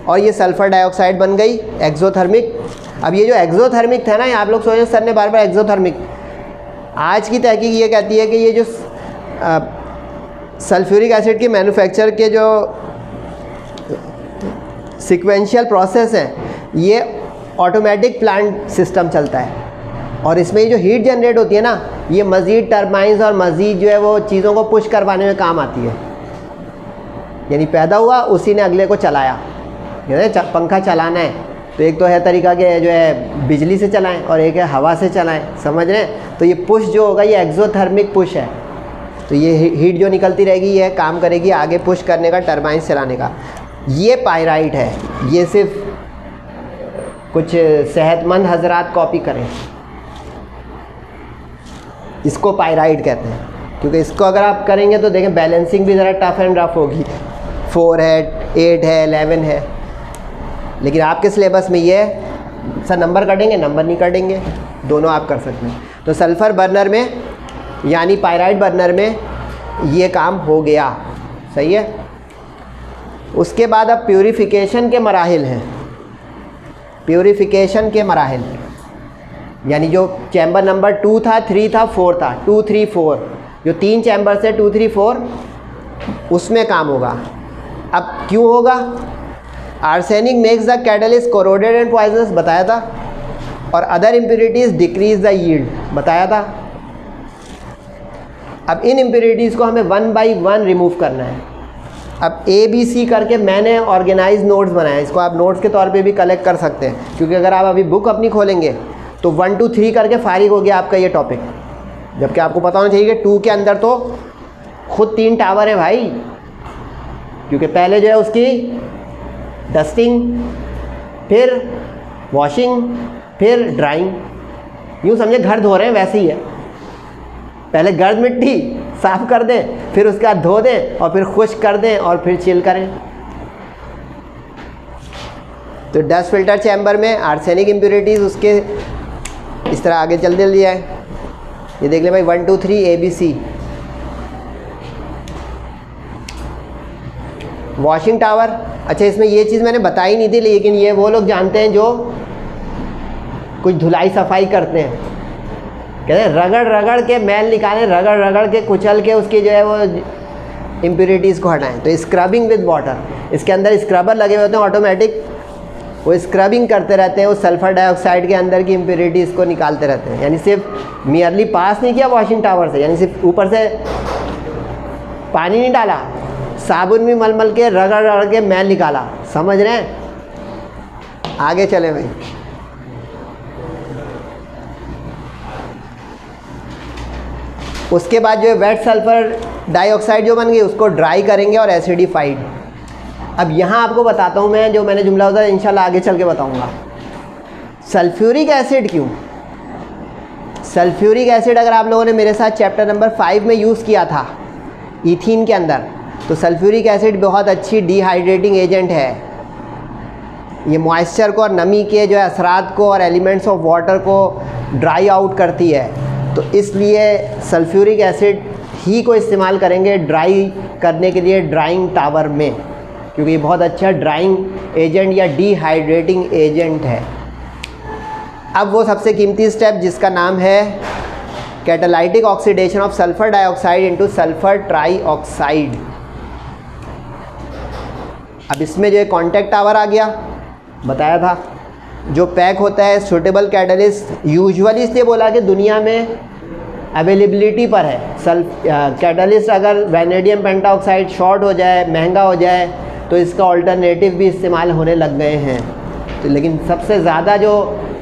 और ये सल्फ़र डाइऑक्साइड बन गई एक्सोथर्मिक। अब ये जो एक्सोथर्मिक था ना, आप लोग सोचें सर ने बार बार एक्सोथर्मिक, आज की तहकीक ये कहती है कि ये जो सल्फ्यूरिक एसिड के मैन्युफैक्चर के जो सीक्वेंशियल प्रोसेस है, ये ऑटोमेटिक प्लांट सिस्टम चलता है, और इसमें ये जो हीट जनरेट होती है ना, ये मज़ीद टर्बाइंस और मज़ीद जो है वो चीज़ों को पुश करवाने में काम आती है। यानी पैदा हुआ, उसी ने अगले को चलाया। पंखा चलाना है तो एक तो है तरीका कि जो है बिजली से चलाएं, और एक है हवा से चलाएं, समझ रहे हैं। तो ये पुश जो होगा ये एक्सोथर्मिक पुश है। तो ये हीट जो निकलती रहेगी ये काम करेगी आगे पुश करने का, टरबाइन चलाने का। ये पायराइट है, ये सिर्फ कुछ सेहतमंद हजरात कॉपी करें, इसको पायराइट कहते हैं। क्योंकि इसको अगर आप करेंगे तो देखें बैलेंसिंग भी ज़रा टफ एंड रफ होगी। 4 है, 8 है, 11 है, लेकिन आपके सिलेबस में ये सर नंबर कटेंगे, नंबर नहीं कटेंगे, दोनों आप कर सकते हैं। तो सल्फ़र बर्नर में यानी पायराइट बर्नर में ये काम हो गया, सही है। उसके बाद अब प्यूरिफिकेशन के मराहिल हैं। प्यूरिफिकेशन के मराहिल यानी जो चैम्बर नंबर 2 था, 3 था, 4 था, 2, 3, 4, जो 3 चैम्बर से 2, 3, 4 उसमें काम होगा। अब क्यों होगा? Arsenic makes the catalyst corroded and poisonous बताया था, और other impurities decrease the yield बताया था। अब इन इम्प्योरिटीज़ को हमें 1 बाई 1 रिमूव करना है। अब ABC करके मैंने ऑर्गेनाइज नोट्स बनाया, इसको आप नोट्स के तौर पे भी कलेक्ट कर सकते हैं, क्योंकि अगर आप अभी बुक अपनी खोलेंगे तो 1, 2, 3 करके फारिग हो गया आपका ये टॉपिक, जबकि आपको पता होना चाहिए कि 2 के अंदर तो खुद 3 टावर है भाई। क्योंकि पहले जो है उसकी डस्टिंग, फिर वॉशिंग, फिर ड्राइंग, यूँ समझे घर धो रहे हैं वैसे ही है। पहले गर्द मिट्टी साफ़ कर दें, फिर उसके बाद धो दें, और फिर खुश्क कर दें, और फिर चिल करें। तो डस्ट फिल्टर चैम्बर में आर्सेनिक इम्प्योरिटीज़ उसके इस तरह आगे चल दिया है। ये देख ले भाई 1, 2, 3 ABC। वॉशिंग टावर, अच्छा इसमें ये चीज़ मैंने बताई नहीं थी, लेकिन ये वो लोग जानते हैं जो कुछ धुलाई सफाई करते हैं। कहते हैं रगड़ रगड़ के मैल निकालें, रगड़ रगड़ के कुचल के उसकी जो है वो इम्प्योरिटीज़ को हटाएं। तो स्क्रबिंग विद वाटर, इसके अंदर स्क्रबर लगे हुए होते हैं ऑटोमेटिक, वो स्क्रबिंग करते रहते हैं, वो सल्फ़र डाइऑक्साइड के अंदर की इम्प्योरिटीज़ को निकालते रहते हैं। यानी सिर्फ मियरली पास नहीं किया वॉशिंग टावर से, यानी सिर्फ ऊपर से पानी नहीं डाला, साबुन भी मल मल के रगड़ रगड़ के मैल निकाला। समझ रहे हैं? आगे चले भाई। उसके बाद जो है वेट सल्फ़र डाइऑक्साइड जो बन गई उसको ड्राई करेंगे और एसिडिफाइड। अब यहाँ आपको बताता हूँ मैं, जो मैंने जुमला होता है इंशाल्लाह आगे चल के बताऊँगा। सल्फ्यूरिक एसिड क्यों? सल्फ्यूरिक एसिड अगर आप लोगों ने मेरे साथ चैप्टर नंबर 5 में यूज़ किया था ईथीन के अंदर, तो सल्फ्यूरिक एसिड बहुत अच्छी डिहाइड्रेटिंग एजेंट है। ये मॉइस्चर को और नमी के जो है असरात को और एलिमेंट्स ऑफ वाटर को ड्राई आउट करती है। तो इसलिए सल्फ्यूरिक एसिड ही को इस्तेमाल करेंगे ड्राई करने के लिए ड्राइंग टावर में, क्योंकि ये बहुत अच्छा ड्राइंग एजेंट या डिहाइड्रेटिंग एजेंट है। अब वो सबसे कीमती स्टेप जिसका नाम है catalytic oxidation of sulphur dioxide into sulphur trioxide. अब इसमें जो है कॉन्टैक्ट टावर आ गया, बताया था, जो पैक होता है सूटेबल कैटलिस्ट। यूजुअली इसलिए बोला कि दुनिया में अवेलेबिलिटी पर है। कैटलिस्ट अगर वैनेडियम पेंटाऑक्साइड शॉर्ट हो जाए, महंगा हो जाए, तो इसका ऑल्टरनेटिव भी इस्तेमाल होने लग गए हैं। तो लेकिन सबसे ज़्यादा जो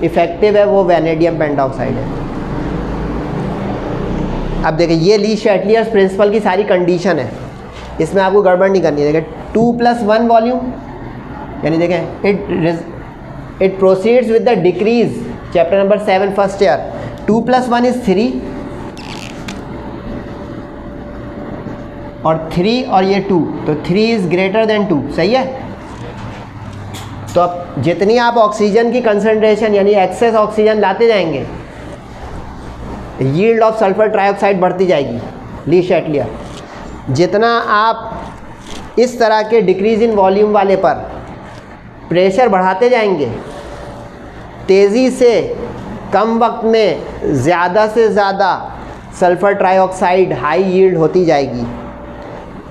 इफ़ेक्टिव है वो वैनेडियम पेंटाऑक्साइड है। अब देखिए ये ली शैटलियर्स प्रिंसिपल की सारी कंडीशन है, इसमें आपको गड़बड़ नहीं करनी है। देखिए 2+1 वॉल्यूम, यानी देखें it proceeds with the decrease, chapter number 7 first year. 2+1 is 3, और 3 और ये 2, तो 3 इज़ ग्रेटर देन 2, सही है। तो अब जितनी आप ऑक्सीजन की कंसंट्रेशन यानी एक्सेस ऑक्सीजन लाते जाएंगे, यील्ड ऑफ सल्फर ट्राइऑक्साइड बढ़ती जाएगी, ली शैटलियर। जितना आप इस तरह के डिक्रीज इन वॉल्यूम वाले पर प्रेशर बढ़ाते जाएंगे, तेज़ी से कम वक्त में ज़्यादा से ज़्यादा सल्फ़र ट्राइऑक्साइड हाई यील्ड होती जाएगी।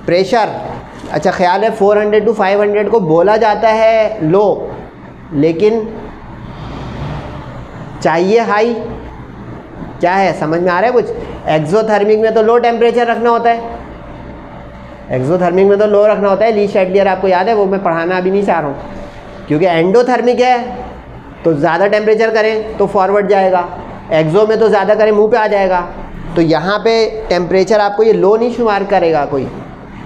प्रेशर, अच्छा ख्याल है 400 to 500 को बोला जाता है लो, लेकिन चाहिए हाई। क्या है, समझ में आ रहा है कुछ? एक्सोथर्मिक में तो लो टेम्परेचर रखना होता है, एक्सोथर्मिक में तो लो रखना होता है। ली शैटलियर आपको याद है, वो मैं पढ़ाना अभी नहीं चाह रहा हूँ, क्योंकि एंडोथर्मिक है तो ज़्यादा टेम्परेचर करें तो फॉरवर्ड जाएगा, एक्सो में तो ज़्यादा करें मुंह पे आ जाएगा। तो यहाँ पे टेम्परेचर आपको ये लो नहीं शुमार करेगा कोई।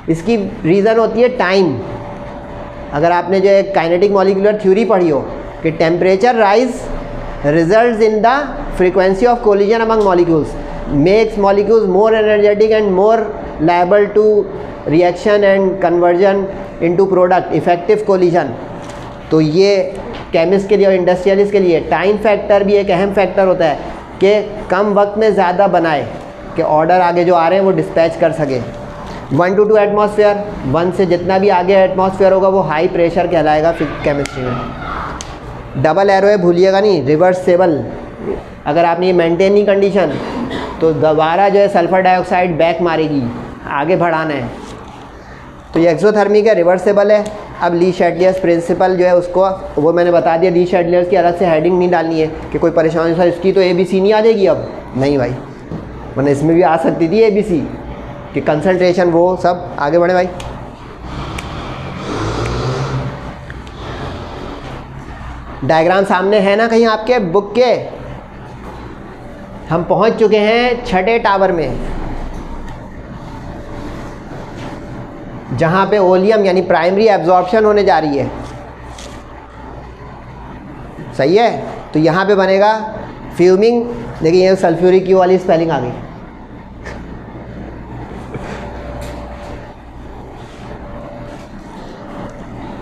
इसकी रीज़न होती है टाइम। अगर आपने जो एक काइनेटिक मॉलिक्यूलर थ्योरी पढ़ी हो कि temperature rise results in the frequency of collision among molecules, makes molecules more energetic and more liable to reaction and conversion into product, effective collision. तो ये केमिस्ट के लिए और इंडस्ट्रियलिस्ट के लिए टाइम फैक्टर भी एक अहम फैक्टर होता है कि कम वक्त में ज़्यादा बनाए कि ऑर्डर आगे जो आ रहे हैं वो डिस्पैच कर सके। 1 to 2 एटमॉस्फेयर, 1 से जितना भी आगे एटमॉस्फेयर होगा वो हाई प्रेशर कहलाएगा केमिस्ट्री में। डबल एरो है, भूलिएगा नहीं, रिवर्सेबल। अगर आपने ये मेंटेन नहीं कंडीशन तो दोबारा जो है सल्फ़र डाइऑक्साइड बैक मारेगी, आगे बढ़ाना है। तो ये एक्सोथर्मिक है, रिवर्सेबल है। अब ली शैटलियर्स प्रिंसिपल जो है उसको वो मैंने बता दिया। ली शैटलियर्स की अलग से हेडिंग नहीं डालनी है कि कोई परेशानी सर इसकी तो ABC नहीं आ जाएगी अब, नहीं भाई, वरना इसमें भी आ सकती थी ABC कि कंसंट्रेशन वो सब। आगे बढ़े भाई। डायग्राम सामने है ना कहीं आपके बुक के। हम पहुंच चुके हैं छठे टावर में, जहां पे ओलियम यानी प्राइमरी एब्जॉर्प्शन होने जा रही है। सही है। तो यहाँ पे बनेगा फ्यूमिंग। देखिए ये सल्फ्यूरिक क्यू वाली स्पेलिंग आ गई।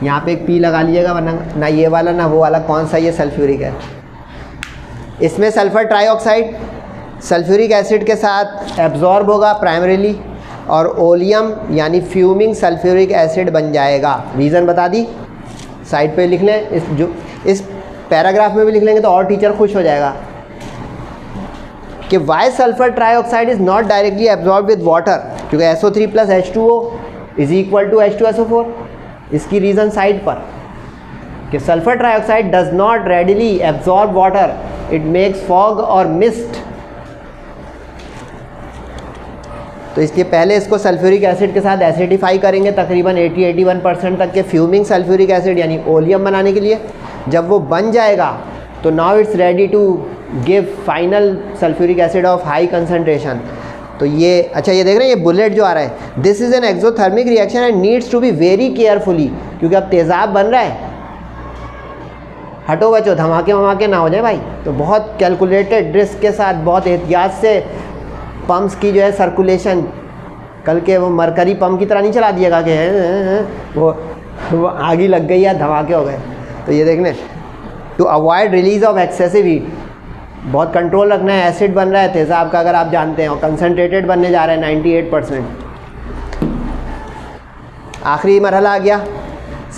यहाँ पे एक P लगा लीजिएगा, वरना ना ये वाला ना वो वाला, कौन सा ये सल्फ्यूरिक है। इसमें सल्फ़र ट्राइऑक्साइड सल्फ्यूरिक एसिड के साथ एब्जॉर्ब होगा प्राइमरीली, और ओलियम यानी फ्यूमिंग सल्फ्यूरिक एसिड बन जाएगा। रीज़न बता दी, साइड पे लिख लें। इस पैराग्राफ में भी लिख लेंगे तो और टीचर खुश हो जाएगा कि why sulphur trioxide is not directly absorb with water, क्योंकि SO3 + H2O is equal to H2SO4। इसकी रीज़न साइड पर कि sulphur trioxide does not readily absorb water, it makes fog और मिस्ट। तो इसके पहले इसको सल्फ्यूरिक एसिड के साथ एसिडिफाई करेंगे तकरीबन 80-81% तक के फ्यूमिंग सल्फ्यूरिक एसिड यानी ओलियम बनाने के लिए। जब वो बन जाएगा तो now it's ready to give final sulphuric acid of high concentration. तो ये अच्छा, ये देख रहे हैं ये बुलेट जो आ रहा है, this is an exothermic reaction and needs to be very carefully, क्योंकि अब तेज़ाब बन रहा है। हटो बचो, धमाके वमाके ना हो जाए भाई। तो बहुत कैलकुलेटेड रिस्क के साथ, बहुत एहतियात से पम्प्स की जो है सर्कुलेशन, कल के वो मरकरी पंप की तरह नहीं चला दिएगा कि वो आग ही लग गई या धमाके हो गए। तो ये देखने, to avoid release of excessive heat, बहुत कंट्रोल रखना है। एसिड बन रहा है तेज़ाब का, अगर आप जानते हैं, और कंसनट्रेटेड बनने जा रहा है 98%। आखिरी मरहला आ गया,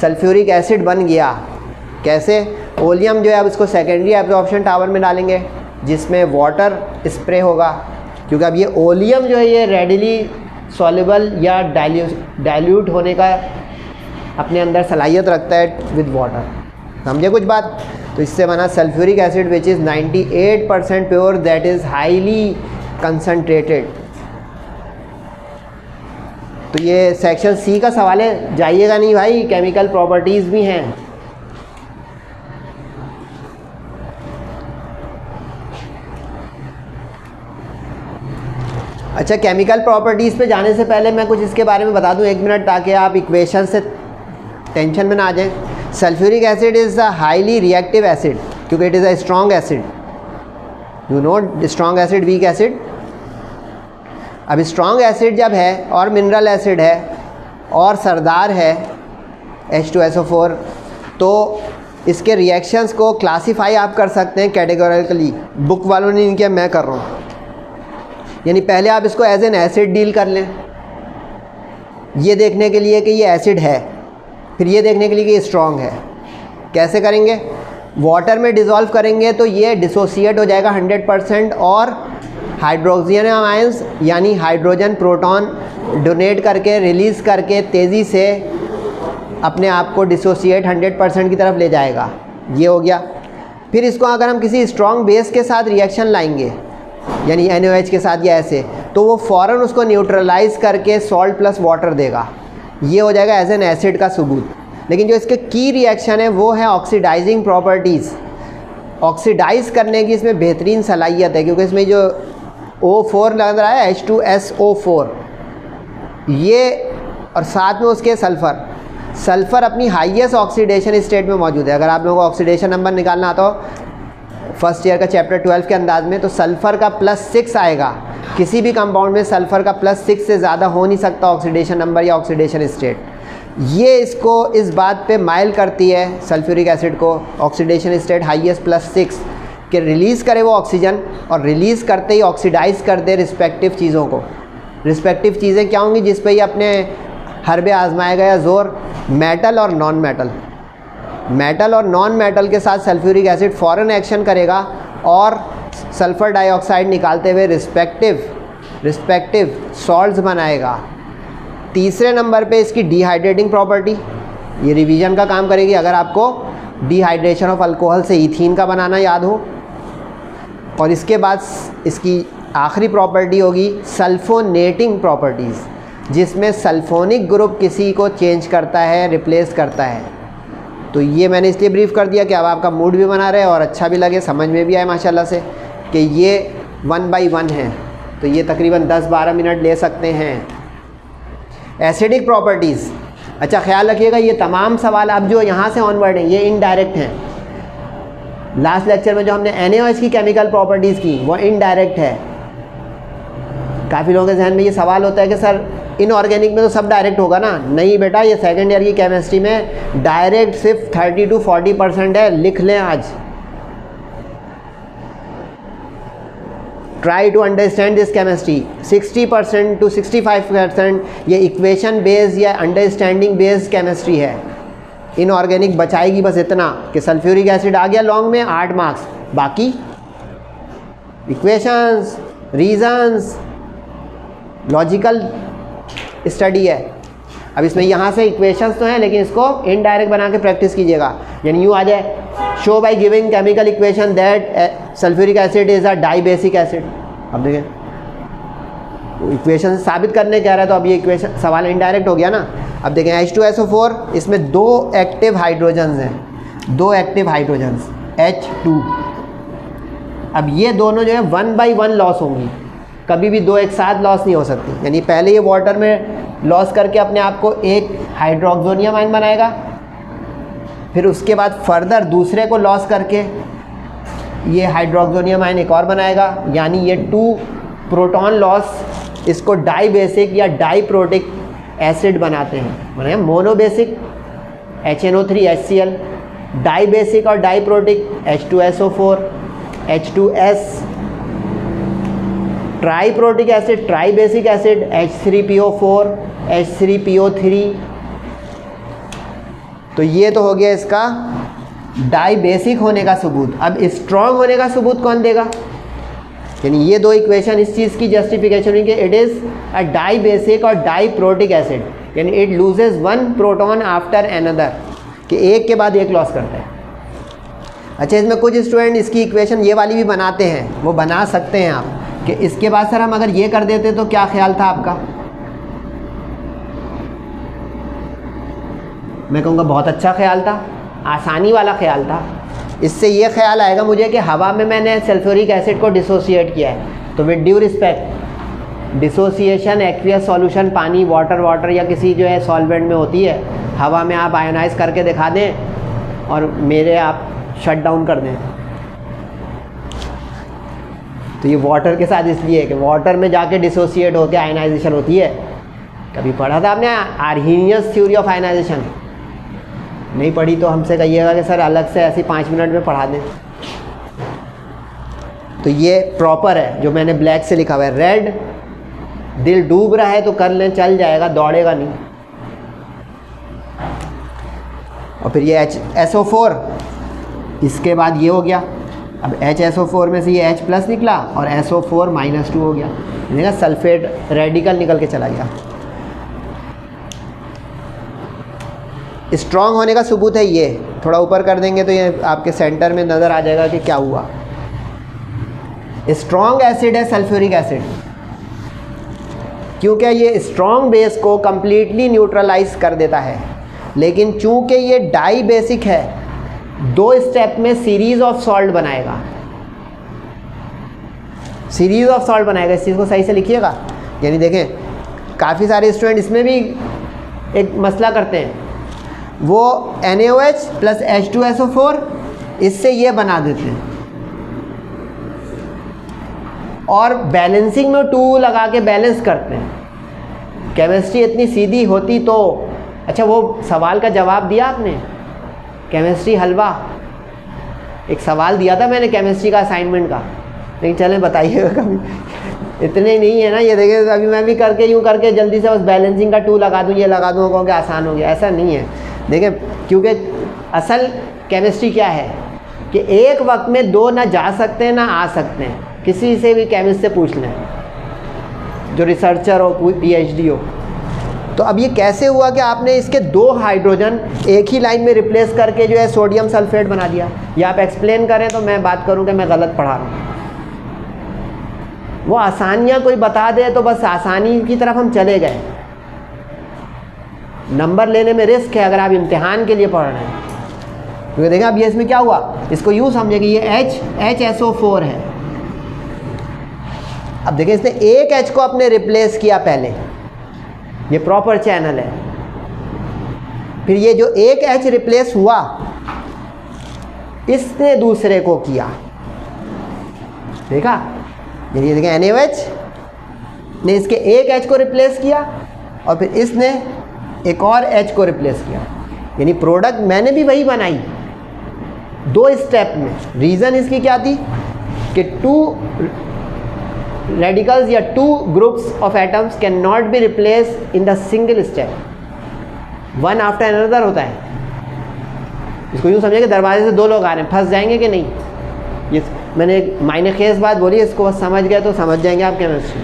सल्फ्यूरिक एसिड बन गया। कैसे? ओलियम जो है अब इसको सेकेंडरी एब्जॉर्प्शन टावर में डालेंगे जिसमें वाटर स्प्रे होगा, क्योंकि अब ये ओलियम जो है ये रेडिली सॉल्युबल या डाइल्यूट होने का अपने अंदर सलाहियत रखता है विद वाटर। समझे कुछ बात? तो इससे बना sulphuric acid which is 98% pure, that is highly concentrated. तो ये सेक्शन C का सवाल है, जाइएगा नहीं भाई, केमिकल प्रॉपर्टीज़ भी हैं। अच्छा, केमिकल प्रॉपर्टीज़ पे जाने से पहले मैं कुछ इसके बारे में बता दूं 1 मिनट, ताकि आप इक्वेशन से टेंशन में ना आ जाएं। Sulphuric acid is a highly reactive acid, क्योंकि it is a strong acid. You know strong acid, weak acid. अब स्ट्रॉन्ग एसिड जब है और मिनरल एसिड है और सरदार है H2SO4, तो इसके रिएक्शंस को क्लासीफाई आप कर सकते हैं कैटेगोरिकली। बुक वालों ने नहीं किया, मैं कर रहा हूँ। यानी पहले आप इसको एज एन एसिड डील कर लें, ये देखने के लिए कि ये एसिड है, फिर ये देखने के लिए कि ये स्ट्रॉन्ग है। कैसे करेंगे? वाटर में डिज़ोल्व करेंगे तो ये डिसोसिएट हो जाएगा 100%, और हाइड्रोक्सियन आयंस यानी हाइड्रोजन प्रोटॉन डोनेट करके, रिलीज़ करके तेज़ी से अपने आप को डिसोसिएट 100% की तरफ ले जाएगा। ये हो गया। फिर इसको अगर हम किसी स्ट्रॉन्ग बेस के साथ रिएक्शन लाएंगे, यानी NaOH के साथ या ऐसे, तो वो फ़ौरन उसको न्यूट्रलाइज़ करके सॉल्ट प्लस वाटर देगा। ये हो जाएगा एज एन एसिड का सबूत। लेकिन जो इसके की रिएक्शन है वो है ऑक्सीडाइजिंग प्रॉपर्टीज़। ऑक्सीडाइज़ करने की इसमें बेहतरीन सलाहियत है, क्योंकि इसमें जो O4 लग रहा है, H2SO4 ये, और साथ में उसके सल्फ़र अपनी हाईएस्ट ऑक्सीडेशन स्टेट में मौजूद है। अगर आप लोगों को ऑक्सीडेशन नंबर निकालना आता हो फर्स्ट ईयर का चैप्टर 12 के अंदाज में, तो सल्फ़र का +6 आएगा। किसी भी कंपाउंड में सल्फ़र का +6 से ज़्यादा हो नहीं सकता ऑक्सीडेशन नंबर या ऑक्सीडेशन स्टेट। ये इसको इस बात पे माइल करती है सल्फ्यूरिक एसिड को, ऑक्सीडेशन स्टेट हाईएस्ट +6 कि रिलीज़ करे वो ऑक्सीजन, और रिलीज़ करते ही ऑक्सीडाइज़ कर दे रिस्पेक्टिव चीज़ों को। रिस्पेक्टिव चीज़ें क्या होंगी जिस पे ये अपने हरबे आजमाएगा या ज़ोर? मेटल और नॉन मेटल। मेटल और नॉन मेटल के साथ सल्फ्यूरिक एसिड फ़ौरन एक्शन करेगा और सल्फ़र डाइऑक्साइड निकालते हुए रिस्पेक्टिव सॉल्ट्स बनाएगा। तीसरे नंबर पे इसकी डिहाइड्रेटिंग प्रॉपर्टी, ये रिवीजन का काम करेगी अगर आपको डिहाइड्रेशन ऑफ अल्कोहल से ईथीन का बनाना याद हो। और इसके बाद इसकी आखिरी प्रॉपर्टी होगी सल्फोनेटिंग प्रॉपर्टीज़, जिसमें सल्फोनिक ग्रुप किसी को चेंज करता है, रिप्लेस करता है। तो ये मैंने इसलिए ब्रीफ कर दिया कि अब आपका मूड भी बना रहे और अच्छा भी लगे, समझ में भी आए माशाल्लाह से कि ये 1 by 1 है। तो ये तकरीबन 10-12 मिनट ले सकते हैं। एसिडिक प्रॉपर्टीज़, अच्छा ख्याल रखिएगा ये तमाम सवाल अब जो यहाँ से ऑनवर्ड हैं ये इनडायरेक्ट हैं। लास्ट लेक्चर में जो हमने NaOH की केमिकल प्रॉपर्टीज़ की वो इनडायरेक्ट है। काफ़ी लोगों के जहन में ये सवाल होता है कि सर इनऑर्गेनिक में तो सब डायरेक्ट होगा ना। नहीं बेटा, ये सेकेंड ईयर की केमिस्ट्री में डायरेक्ट सिर्फ 30 to 40% है, लिख लें आज। Try to understand this chemistry. 60% to 65% ये इक्वेशन बेस्ड या अंडरस्टैंडिंग बेस्ड केमिस्ट्री है। इनऑर्गेनिक बचाएगी बस इतना कि सल्फ्यूरिक एसिड आ गया लॉन्ग में 8 मार्क्स, बाकी इक्वेशंस, रीजंस, लॉजिकल स्टडी है। अब इसमें यहाँ से इक्वेशंस तो हैं लेकिन इसको इनडायरेक्ट बना के प्रैक्टिस कीजिएगा। यानी यूँ आ जाए, show by giving chemical equation that sulphuric acid is a dibasic acid. अब देखें इक्वेशन साबित करने कह रहा है, तो अब ये इक्वेशन सवाल इनडायरेक्ट हो गया ना। अब देखें H2SO4, इसमें 2 एक्टिव हाइड्रोजन्स हैं, 2 एक्टिव हाइड्रोजन्स H2। अब ये दोनों जो है 1 by 1 लॉस होंगी, कभी भी 2 एक साथ लॉस नहीं हो सकती। यानी पहले ये वाटर में लॉस करके अपने आप को एक हाइड्रोक्सोनियम आयन बनाएगा, फिर उसके बाद फर्दर दूसरे को लॉस करके ये हाइड्रोक्सोनियम आयन एक और बनाएगा। यानी ये 2 प्रोटॉन लॉस इसको डाइबेसिक या डाइप्रोटिक एसिड बनाते हैं। माने मोनोबेसिक HNO3 HCl, डाइबेसिक और diprotic H2SO4 H2S, triprotic acid tribasic acid H3PO4 H3PO3। तो ये तो हो गया इसका डाइबेसिक होने का सबूत। अब स्ट्रॉन्ग होने का सबूत कौन देगा? यानी ये 2 इक्वेशन इस चीज़ की जस्टिफिकेशन हुई कि इट इज़ अ डाइबेसिक और डाइप्रोटिक एसिड, यानी it loses 1 proton after another, कि एक के बाद एक लॉस करता है। अच्छा, इसमें कुछ स्टूडेंट इसकी इक्वेशन ये वाली भी बनाते हैं, वो बना सकते हैं आप कि इसके बाद सर हम अगर ये कर देते तो क्या ख्याल था आपका? मैं कहूँगा बहुत अच्छा ख्याल था, आसानी वाला ख्याल था। इससे ये ख्याल आएगा मुझे कि हवा में मैंने सल्फ्यूरिक एसिड को डिसोसिएट किया है, तो with due respect dissociation aqueous solution पानी वाटर या किसी जो है सॉल्वेंट में होती है, हवा में आप आयोनाइज करके दिखा दें और मेरे आप शट डाउन कर दें। तो ये वाटर के साथ इसलिए है कि वाटर में जाके डिसोसिएट होकर आयनाइजेशन होती है। कभी पढ़ा था आपने आर्हीनियस थ्योरी ऑफ आयनाइजेशन? नहीं पढ़ी तो हमसे कहिएगा कि सर अलग से ऐसी 5 मिनट में पढ़ा दें। तो ये प्रॉपर है जो मैंने ब्लैक से लिखा हुआ है। रेड, दिल डूब रहा है तो कर लें, चल जाएगा, दौड़ेगा नहीं। और फिर ये HSO4, इसके बाद ये हो गया। अब HSO4 में से ये H+ निकला और SO4 -2 हो गया, देखा सल्फेट रेडिकल निकल के चला गया। स्ट्रॉन्ग होने का सबूत है ये, थोड़ा ऊपर कर देंगे तो ये आपके सेंटर में नज़र आ जाएगा कि क्या हुआ। स्ट्रॉन्ग एसिड है सल्फ्यूरिक एसिड, क्योंकि ये स्ट्रॉन्ग बेस को कंप्लीटली न्यूट्रलाइज कर देता है। लेकिन चूंकि ये डाई बेसिक है, 2 स्टेप में सीरीज ऑफ सॉल्ट बनाएगा। सीरीज़ ऑफ सॉल्ट बनाएगा। इस चीज़ को सही से लिखिएगा। यानी देखें, काफ़ी सारे स्टूडेंट इसमें भी एक मसला करते हैं, वो NaOH प्लस H2SO4 इससे ये बना देते हैं और बैलेंसिंग में 2 लगा के बैलेंस करते हैं। केमिस्ट्री इतनी सीधी होती तो अच्छा। वो सवाल का जवाब दिया आपने, केमिस्ट्री हलवा, एक सवाल दिया था मैंने केमिस्ट्री का असाइनमेंट का, लेकिन चलें बताइएगा कभी। इतने नहीं है ना, ये देखें अभी मैं भी करके यूँ करके जल्दी से बस बैलेंसिंग का 2 लगा दूँ, ये लगा दूँ, कहूँ कि आसान हो गया। ऐसा नहीं है। देखें, क्योंकि असल केमिस्ट्री क्या है कि एक वक्त में 2 ना जा सकते हैं ना आ सकते हैं। किसी से भी केमिस्ट से पूछ लें जो रिसर्चर हो, PhD हो। तो अब ये कैसे हुआ कि आपने इसके 2 हाइड्रोजन एक ही लाइन में रिप्लेस करके जो है सोडियम सल्फेट बना दिया? या आप एक्सप्लेन करें तो मैं बात करूं कि मैं गलत पढ़ा रहा हूँ। वो आसानियाँ कोई बता दे तो बस आसानी की तरफ हम चले गए। नंबर लेने में रिस्क है अगर आप इम्तिहान के लिए पढ़ रहे हैं। क्योंकि देखें अब ये इसमें क्या हुआ, इसको यूँ समझे कि ये HSO4 है। अब देखें इसने एक H को अपने रिप्लेस किया पहले, ये प्रॉपर चैनल है। फिर ये जो एक H रिप्लेस हुआ इसने दूसरे को किया, देखा? ये देखें NaOH ने इसके एक H को रिप्लेस किया और फिर इसने एक और H को रिप्लेस किया। यानी प्रोडक्ट मैंने भी वही बनाई 2 स्टेप में। रीज़न इसकी क्या थी कि 2 रेडिकल्स या 2 groups of atoms can not be replace in the single step, one after another होता है। इसको यूँ समझिए कि दरवाजे से 2 लोग आ रहे हैं, फंस जाएंगे कि नहीं? ये मैंने एक मायने खेस बात बोली, इसको बस समझ गए तो समझ जाएंगे आप केमिस्ट्री।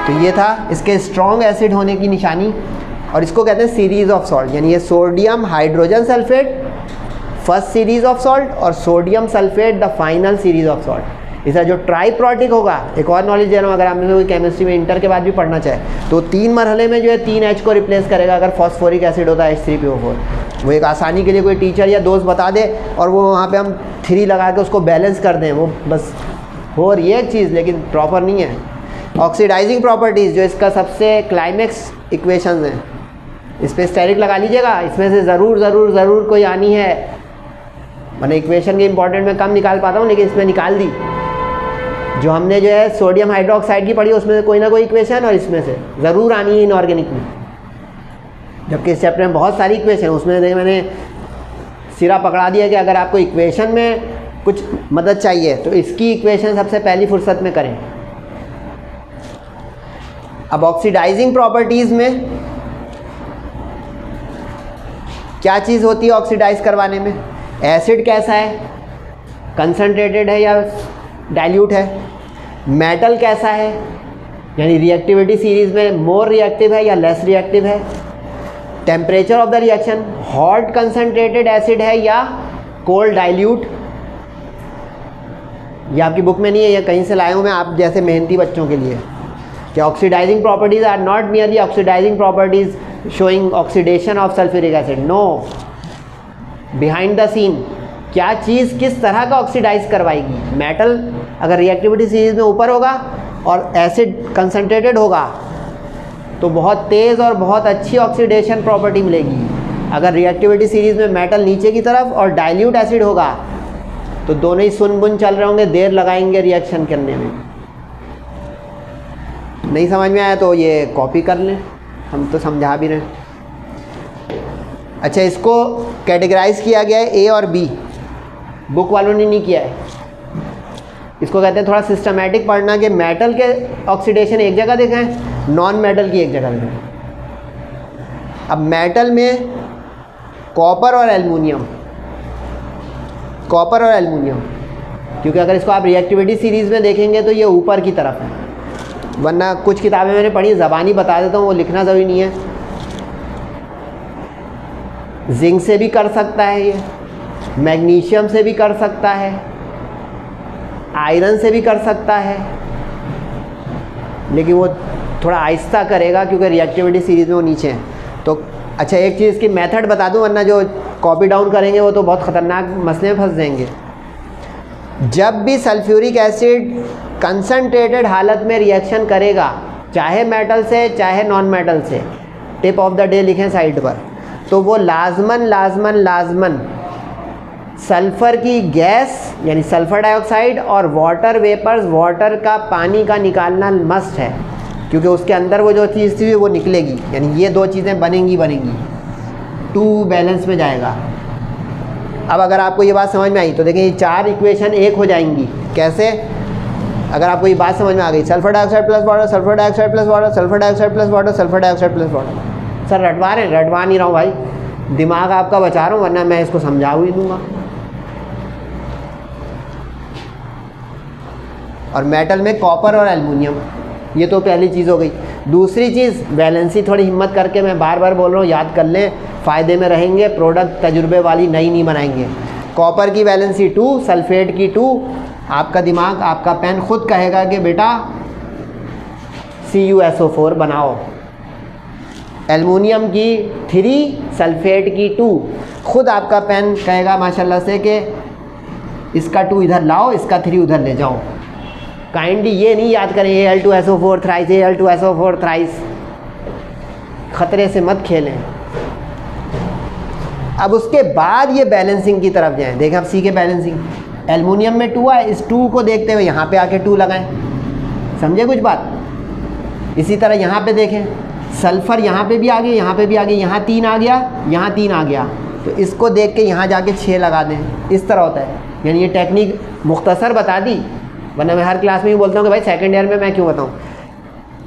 तो ये था इसके स्ट्रॉन्ग एसिड होने की निशानी, और इसको कहते हैं सीरीज़ ऑफ सॉल्ट। यानी ये sodium hydrogen sulphate first series of salt और sodium sulphate the final series of salt. इसका जो ट्राईप्रोटिक होगा, एक और नॉलेज दे रहा हूँ, अगर आपने कोई केमिस्ट्री में इंटर के बाद भी पढ़ना चाहे तो 3 मरहले में जो है 3 H को रिप्लेस करेगा अगर फॉस्फोरिक एसिड होता है H3PO4। वो एक आसानी के लिए कोई टीचर या दोस्त बता दे और वो वहाँ पे हम 3 लगा के उसको बैलेंस कर दें, वो बस हो रही है एक चीज़, लेकिन प्रॉपर नहीं है। ऑक्सीडाइजिंग प्रॉपर्टीज़ जो इसका सबसे क्लाइमेक्स इक्वेशंस हैं, इस पर स्टेरिक लगा लीजिएगा। इसमें से ज़रूर कोई आनी है, मैंने इक्वेशन के इंपॉर्टेंट में कम निकाल पाता हूँ, लेकिन इसमें निकाल दी। जो हमने जो है सोडियम हाइड्रोक्साइड की पढ़ी उसमें से कोई ना कोई इक्वेशन और इसमें से ज़रूर आनी है इनऑर्गेनिक में। जबकि इस चैप्टर में बहुत सारी इक्वेशन, उसमें मैंने सिरा पकड़ा दिया कि अगर आपको इक्वेशन में कुछ मदद चाहिए तो इसकी इक्वेशन सबसे पहली फुर्सत में करें। अब ऑक्सीडाइजिंग प्रॉपर्टीज़ में क्या चीज़ होती है ऑक्सीडाइज करवाने में? एसिड कैसा है, कंसनट्रेटेड है या डाइल्यूट है? मेटल कैसा है, यानी रिएक्टिविटी सीरीज़ में मोर रिएक्टिव है या लेस रिएक्टिव है? Temperature of the reaction, hot concentrated acid है या कोल्ड डाइल्यूट? ये आपकी बुक में नहीं है, ये कहीं से लाया हूँ मैं आप जैसे मेहनती बच्चों के लिए। कि oxidising properties are not merely oxidising properties showing oxidation of sulphuric acid, no, behind the scene क्या चीज़ किस तरह का ऑक्सीडाइज करवाएगी। मेटल अगर रिएक्टिविटी सीरीज़ में ऊपर होगा और एसिड कंसनट्रेटेड होगा तो बहुत तेज़ और बहुत अच्छी ऑक्सीडेशन प्रॉपर्टी मिलेगी। अगर रिएक्टिविटी सीरीज़ में मेटल नीचे की तरफ और डाइल्यूट एसिड होगा तो दोनों ही सुन बुन चल रहे होंगे, देर लगाएंगे रिएक्शन करने में। नहीं समझ में आया तो ये कॉपी कर लें, हम तो समझा भी रहे हैं। अच्छा, इसको कैटेगराइज किया गया है ए और बी, बुक वालों ने नहीं किया है। इसको कहते हैं थोड़ा सिस्टमेटिक पढ़ना कि मेटल के ऑक्सीडेशन एक जगह देखें, नॉन मेटल की एक जगह देखें। अब मेटल में कॉपर और एल्युमिनियम, क्योंकि अगर इसको आप रिएक्टिविटी सीरीज़ में देखेंगे तो ये ऊपर की तरफ है, वरना कुछ किताबें मैंने पढ़ी, ज़बानी बता देता हूँ, वो लिखना ज़रूरी नहीं है। जिंक से भी कर सकता है ये, मैग्नीशियम से भी कर सकता है, आयरन से भी कर सकता है, लेकिन वो थोड़ा आहिस्ता करेगा क्योंकि रिएक्टिविटी सीरीज़ में वो नीचे है। तो अच्छा, एक चीज़ की मेथड बता दूं, वरना जो कॉपी डाउन करेंगे वो तो बहुत ख़तरनाक मसले में फंस जाएंगे। जब भी सल्फ्यूरिक एसिड कंसनट्रेटेड हालत में रिएक्शन करेगा, चाहे मेटल से चाहे नॉन मेटल से, टिप ऑफ द डे लिखें साइड पर, तो वो लाजमन सल्फ़र की गैस यानी सल्फ़र डाइऑक्साइड और वाटर वेपर्स, वाटर का पानी का निकालना मस्ट है, क्योंकि उसके अंदर वो जो चीज़ थी वो निकलेगी, यानी ये दो चीज़ें बनेंगी 2 बैलेंस में जाएगा। अब अगर आपको ये बात समझ में आई तो देखिए ये 4 इक्वेशन एक हो जाएंगी। कैसे? अगर आपको ये बात समझ में आ गई, sulphur dioxide plus water, sulphur dioxide plus water, sulphur dioxide plus water, sulphur dioxide plus water. Sir रटवा रहे हैं? रटवा नहीं रहा हूँ भाई, दिमाग आपका बचा रहा हूँ, वरना मैं इसको समझा ही दूँगा। और मेटल में कॉपर और एल्युमिनियम, ये तो पहली चीज़ हो गई। दूसरी चीज़ वैलेंसी, थोड़ी हिम्मत करके मैं बार बार बोल रहा हूँ, याद कर लें, फ़ायदे में रहेंगे, प्रोडक्ट तजुर्बे वाली नई नहीं बनाएंगे। कॉपर की वैलेंसी 2, सल्फेट की 2। आपका दिमाग, आपका पेन खुद कहेगा कि बेटा CuSO4 बनाओ। एल्युमिनियम की 3, सल्फेट की 2। खुद आपका पेन कहेगा माशाल्लाह से कि इसका 2 इधर लाओ, इसका 3 उधर ले जाओ। काइंडली ये नहीं याद करें Al2SO4 थ्राइस, Al2SO4 थ्राइस, ख़तरे से मत खेलें। अब उसके बाद ये बैलेंसिंग की तरफ जाएं। देखें अब सी के बैलेंसिंग, एल्युमिनियम में 2 है, इस 2 को देखते हुए यहाँ पे आके 2 लगाएं। समझे कुछ बात? इसी तरह यहाँ पे देखें, सल्फ़र यहाँ पे भी आ गया, यहाँ पे भी आ गया, यहाँ 3 आ गया, यहाँ 3 आ गया, तो इसको देख के यहाँ जाके 6 लगा दें। इस तरह होता है। यानी ये टेक्निक मुख्तसर बता दी, वरना मैं हर क्लास में ही बोलता हूँ कि भाई सेकेंड ईयर में मैं क्यों बताऊँ।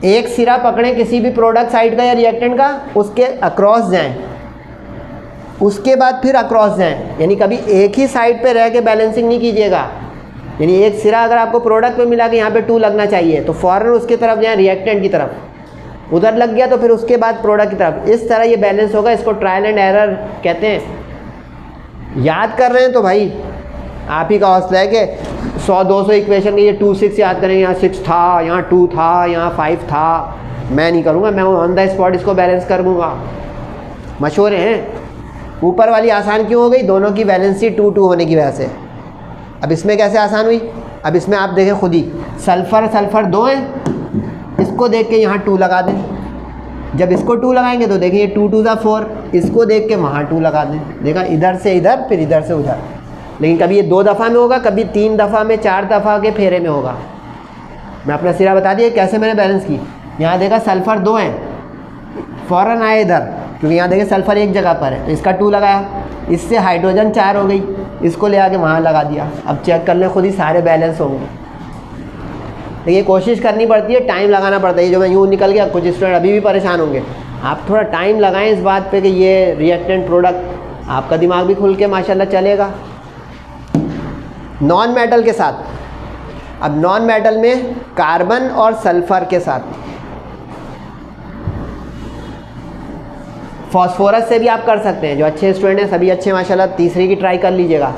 एक सिरा पकड़ें किसी भी प्रोडक्ट साइड का या रिएक्टेंट का, उसके अक्रॉस जाएं, उसके बाद फिर अक्रॉस जाएं। यानी कभी एक ही साइड पे रह के बैलेंसिंग नहीं कीजिएगा। यानी एक सिरा अगर आपको प्रोडक्ट पे मिला कि यहाँ पे 2 लगना चाहिए, तो फ़ौरन उसकी तरफ जाएं, रिएक्टेंट की तरफ। उधर लग गया तो फिर उसके बाद प्रोडक्ट की तरफ। इस तरह ये बैलेंस होगा। इसको ट्रायल एंड एरर कहते हैं। याद कर रहे हैं तो भाई आप ही का हौसला है कि 100-200 इक्वेशन के ये 2 6 याद करेंगे। यहाँ 6 था, यहाँ 2 था, यहाँ 5 था। मैं नहीं करूँगा, मैं ऑन द स्पॉट इसको बैलेंस कर दूँगा। मशहूर हैं। ऊपर वाली आसान क्यों हो गई? दोनों की वैलेंसी 2-2 होने की वजह से। अब इसमें कैसे आसान हुई? अब इसमें आप देखें खुद ही, सल्फ़र 2 हैं, इसको देख के यहाँ 2 लगा दें। जब इसको 2 लगाएंगे तो देखिए 2 2 ज़ा 4, इसको देख के वहाँ 2 लगा दें। देखा, इधर से इधर, फिर इधर से उधर। लेकिन कभी ये 2 दफ़ा में होगा, कभी 3 दफ़ा में, 4 दफ़ा के फेरे में होगा। मैं अपना सिरा बता दिया कैसे मैंने बैलेंस की। यहाँ देखा सल्फ़र 2 हैं, फ़ौरन आए इधर, क्योंकि यहाँ देखिए सल्फ़र एक जगह पर है, तो इसका 2 लगाया। इससे हाइड्रोजन 4 हो गई, इसको ले आके वहाँ लगा दिया। अब चेक कर लें खुद ही, सारे बैलेंस होंगे। देखिए कोशिश करनी पड़ती है, टाइम लगाना पड़ता है। ये जो मैं यूँ निकल गया, कुछ स्टूडेंट अभी भी परेशान होंगे। आप थोड़ा टाइम लगाएं इस बात पे कि ये रिएक्टेंट प्रोडक्ट, आपका दिमाग भी खुल के माशाल्लाह चलेगा। नॉन मेटल के साथ, अब नॉन मेटल में कार्बन और सल्फ़र के साथ, फॉस्फोरस से भी आप कर सकते हैं। जो अच्छे स्टूडेंट हैं सभी अच्छे माशाल्लाह, तीसरी की ट्राई कर लीजिएगा।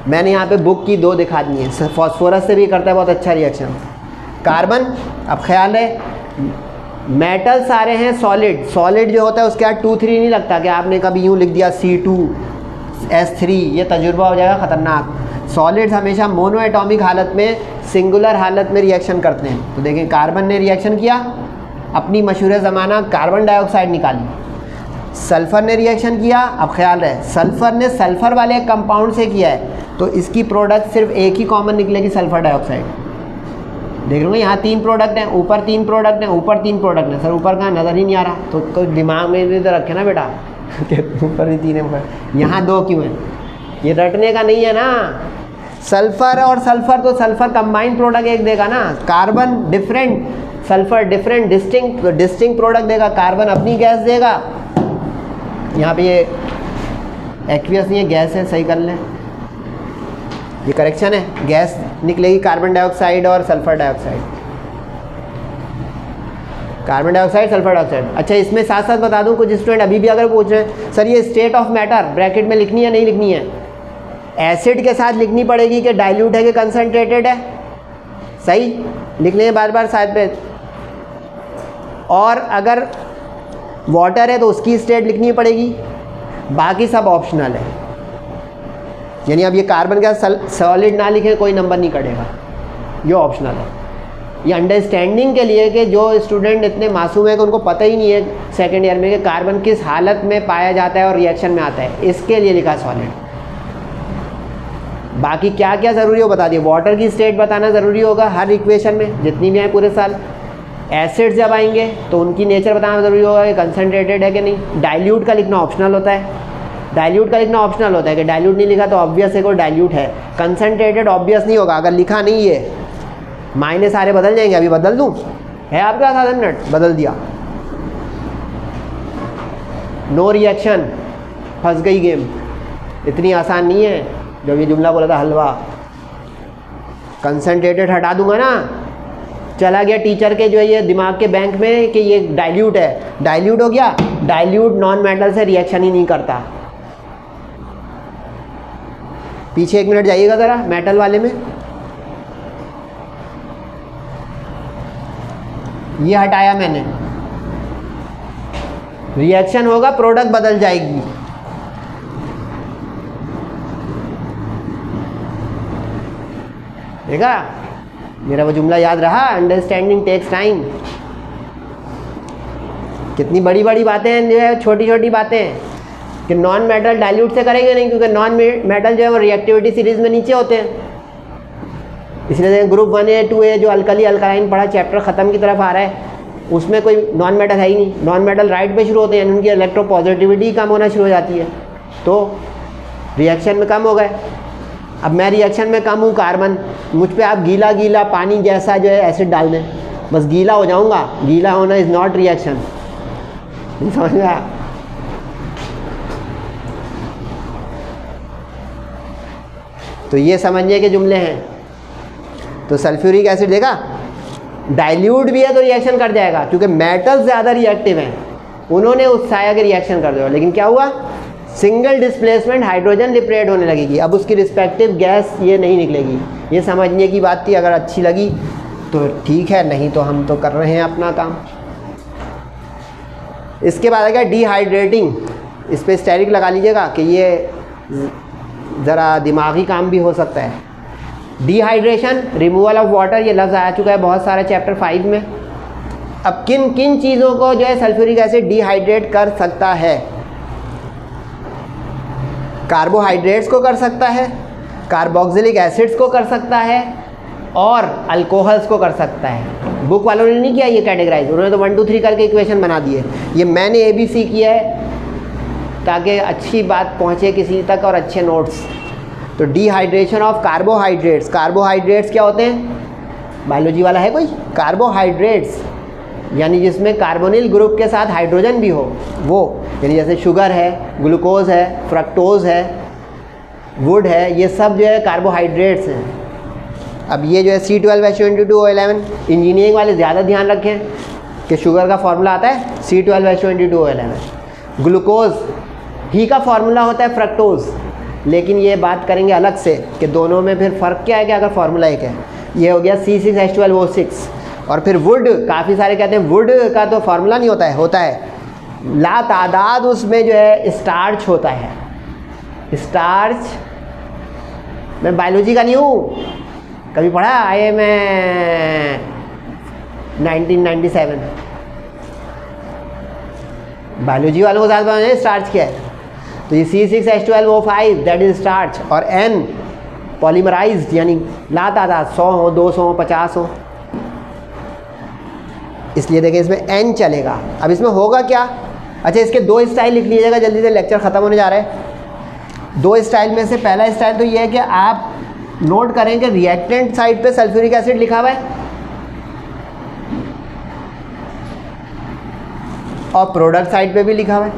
मैंने यहाँ पे बुक की 2 दिखा दी हैं। फॉस्फोरस से भी करता है बहुत अच्छा रिएक्शन। कार्बन, अब ख्याल है मेटल सारे हैं सॉलिड। सॉलिड जो होता है उसके बाद 2 3 नहीं लगता कि आपने कभी यूँ लिख दिया C2H3, ये तजुर्बा हो जाएगा ख़तरनाक। सॉलिड्स हमेशा मोनो एटॉमिक हालत में, सिंगुलर हालत में रिएक्शन करते हैं। तो देखें कार्बन ने रिएक्शन किया, अपनी मशहूर ज़माना कार्बन डाइऑक्साइड निकाली। सल्फ़र ने रिएक्शन किया, अब ख्याल है सल्फ़र ने सल्फ़र वाले एक कंपाउंड से किया है, तो इसकी प्रोडक्ट सिर्फ एक ही कॉमन निकलेगी, सल्फ़र डाइऑक्साइड। देख लो यहाँ 3 प्रोडक्ट हैं, ऊपर 3 प्रोडक्ट हैं, ऊपर 3 प्रोडक्ट हैं। सर ऊपर कहाँ, नज़र ही नहीं आ रहा। तो कोई दिमाग में इधर रखे ना बेटा ऊपर भी 3 है, ऊपर यहाँ 2 क्यों हैं? ये रटने का नहीं है ना। सल्फ़र और सल्फ़र, तो सल्फ़र कंबाइंड प्रोडक्ट एक देगा ना। Carbon different, sulphur different, distinct product देगा। कार्बन अपनी गैस देगा। यहाँ पे ये एक्वियस नहीं है, गैस है, सही कर लें, ये करेक्शन है। गैस निकलेगी कार्बन डाइऑक्साइड और sulphur dioxide, carbon dioxide, sulphur dioxide. अच्छा, इसमें साथ साथ बता दूं, कुछ स्टूडेंट अभी भी अगर पूछ रहे हैं सर ये स्टेट ऑफ मैटर ब्रैकेट में लिखनी है नहीं लिखनी है? एसिड के साथ लिखनी पड़ेगी कि डाइल्यूट है कि कंसनट्रेटेड है। सही लिख लें बार बार साइड पे। और अगर वाटर है तो उसकी स्टेट लिखनी पड़ेगी, बाकी सब ऑप्शनल है। यानी अब ये कार्बन का सॉलिड ना लिखें कोई नंबर नहीं कटेगा, ये ऑप्शनल है। ये अंडरस्टैंडिंग के लिए कि जो स्टूडेंट इतने मासूम है कि उनको पता ही नहीं है सेकेंड ईयर में कि कार्बन किस हालत में पाया जाता है और रिएक्शन में आता है, इसके लिए लिखा सॉलिड। बाकी क्या क्या ज़रूरी हो बता दिए। वाटर की स्टेट बताना ज़रूरी होगा हर इक्वेशन में जितनी भी आए पूरे साल। एसिड जब आएंगे तो उनकी नेचर बताना ज़रूरी होगा कि कंसनट्रेटेड है कि नहीं। डाइल्यूट का लिखना ऑप्शनल होता है, डाइल्यूट का लिखना ऑप्शनल होता है कि डाइल्यूट नहीं लिखा तो ऑब्वियस है कोई डाइल्यूट है। कंसनट्रेटेड ऑब्वियस नहीं होगा अगर लिखा नहीं है, मायने सारे बदल जाएंगे। अभी बदल दूँ, है आपके पास 7 मिनट, बदल दिया। नो रिएक्शन, फंस गई गेम। इतनी आसान नहीं है जब ये जुमला बोला था हलवा। कंसनट्रेटेड हटा दूंगा ना, चला गया टीचर के जो है ये दिमाग के बैंक में कि ये डाइल्यूट है, डाइल्यूट हो गया। डाइल्यूट नॉन मेटल से रिएक्शन ही नहीं करता। पीछे 1 मिनट जाइएगा ज़रा मेटल वाले में। ये हटाया मैंने, रिएक्शन होगा, प्रोडक्ट बदल जाएगी। देखा मेरा वो जुमला याद रहा, अंडरस्टैंडिंग टेक्स टाइम। कितनी बड़ी बड़ी बातें हैं जो है, छोटी छोटी बातें कि नॉन मेटल डाइल्यूट से करेंगे नहीं, क्योंकि नॉन मेटल जो है वो रिएक्टिविटी सीरीज में नीचे होते हैं। इसलिए ग्रुप 1A 2A जो अल्कली अल्कालाइन पढ़ा, चैप्टर ख़त्म की तरफ आ रहा है, उसमें कोई नॉन मेटल है ही नहीं। नॉन मेटल राइट पे शुरू होते हैं, उनकी इलेक्ट्रोपॉजिटिविटी कम होना शुरू हो जाती है, तो रिएक्शन में कम हो गए। अब मैं रिएक्शन में कम हूँ कार्बन, मुझ पे आप गीला गीला पानी जैसा जो है एसिड डाल दें, बस गीला हो जाऊँगा। गीला होना इज़ नॉट रिएक्शन, समझ में आया? तो ये समझने के जुमले हैं। तो सल्फ्यूरिक एसिड देखा डाइल्यूट भी है तो रिएक्शन कर जाएगा, क्योंकि मेटल्स ज़्यादा रिएक्टिव हैं, उन्होंने उत्साह के रिएक्शन कर दिया। लेकिन क्या हुआ, सिंगल डिस्प्लेसमेंट हाइड्रोजन लिबरेट होने लगेगी। अब उसकी रिस्पेक्टिव गैस ये नहीं निकलेगी। ये समझने की बात थी, अगर अच्छी लगी तो ठीक है, नहीं तो हम तो कर रहे हैं अपना काम। इसके बाद आ गया डिहाइड्रेटिंग। इस पर स्टेरिक लगा लीजिएगा कि ये ज़रा दिमागी काम भी हो सकता है। डिहाइड्रेशन, रिमूवल ऑफ वाटर, ये लफ्ज़ आ चुका है बहुत सारा चैप्टर 5 में। अब किन किन चीज़ों को जो है सल्फ्यूरिक एसिड डिहाइड्रेट कर सकता है? कार्बोहाइड्रेट्स को कर सकता है, कार्बोक्सिलिक एसिड्स को कर सकता है, और अल्कोहल्स को कर सकता है। बुक वालों ने नहीं किया ये कैटेगराइज, उन्होंने तो 1 2 3 करके इक्वेशन बना दिए। ये मैंने ABC किया है ताकि अच्छी बात पहुँचे किसी तक और अच्छे नोट्स। तो डिहाइड्रेशन ऑफ कार्बोहाइड्रेट्स। कार्बोहाइड्रेट्स क्या होते हैं? बायोलॉजी वाला है कोई? कार्बोहाइड्रेट्स यानी जिसमें कार्बोनिल ग्रुप के साथ हाइड्रोजन भी हो, वो यानी जैसे शुगर है, ग्लूकोज है, फ्रक्टोज है, वुड है, ये सब जो है कार्बोहाइड्रेट्स हैं। अब ये जो है C12H22O11, इंजीनियरिंग वाले ज़्यादा ध्यान रखें कि शुगर का फार्मूला आता है C12H22O11। ग्लूकोज ही का फार्मूला होता है फ्रक्टोज, लेकिन ये बात करेंगे अलग से कि दोनों में फिर फ़र्क क्या है कि अगर फार्मूला एक है। ये हो गया C6H12O6। और फिर वुड, काफ़ी सारे कहते हैं वुड का तो फार्मूला नहीं होता है, होता है ला तादाद उसमें जो है स्टार्च होता है। स्टार्च, मैं बायोलॉजी का नहीं हूँ, कभी पढ़ा आए मैं 1997। बायोलॉजी वालों को ज़्यादा पता है स्टार्च क्या है। तो ये C6H12O5 दैट इज स्टार्च, और N पॉलीमराइज्ड यानी ला तादाद 100 हो, 200 हो, 50 हो, इसलिए देखें इसमें N चलेगा। अब इसमें होगा क्या? अच्छा, इसके 2 स्टाइल लिख लीजिएगा, जल्दी से लेक्चर ख़त्म होने जा रहा है। 2 स्टाइल में से पहला स्टाइल तो ये है कि आप नोट करें कि रिएक्टेंट साइड पे सल्फ्यूरिक एसिड लिखा हुआ है और प्रोडक्ट साइड पे भी लिखा हुआ है।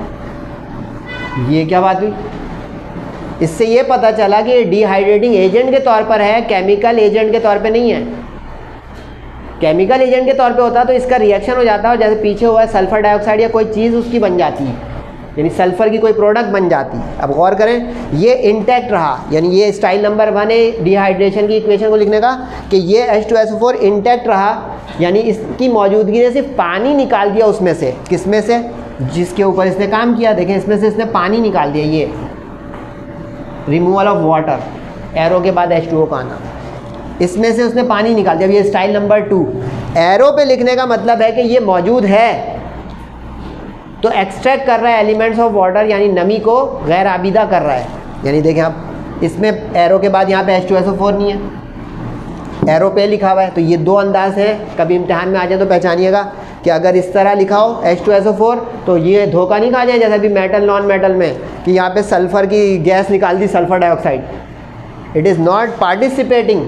ये क्या बात हुई? इससे ये पता चला कि डिहाइड्रेटिंग एजेंट के तौर पर है, केमिकल एजेंट के तौर पे नहीं है। केमिकल एजेंट के तौर पे होता तो इसका रिएक्शन हो जाता है, और जैसे पीछे हुआ है सल्फर डाइऑक्साइड या कोई चीज़ उसकी बन जाती है, यानी सल्फ़र की कोई प्रोडक्ट बन जाती है। अब गौर करें, ये इंटैक्ट रहा, यानी ये स्टाइल नंबर 1 है डिहाइड्रेशन की इक्वेशन को लिखने का कि ये H2SO4 इंटैक्ट रहा, यानी इसकी मौजूदगी ने सिर्फ पानी निकाल दिया उसमें से। किसमें से? जिसके ऊपर इसने काम किया। देखें इसमें से इसने पानी निकाल दिया, ये रिमूवल ऑफ वाटर, एरो के बाद H2O का आना। इसमें से उसने पानी निकाल दिया। अब ये स्टाइल नंबर 2, एरो पे लिखने का मतलब है कि ये मौजूद है तो एक्सट्रैक्ट कर रहा है एलिमेंट्स ऑफ वाटर, यानी नमी को गैर आबिदा कर रहा है। यानी देखें आप, इसमें एरो के बाद यहाँ पे H2SO4 नहीं है, एरो पे लिखा हुआ है। तो ये दो अंदाज हैं, कभी इम्तिहान में आ जाए तो पहचानिएगा कि अगर इस तरह लिखा हो H2SO4 तो ये धोखा नहीं खा जाए जैसे भी मेटल नॉन मेटल में कि यहाँ पे सल्फ़र की गैस निकाल दी, sulphur dioxide. It is not participating,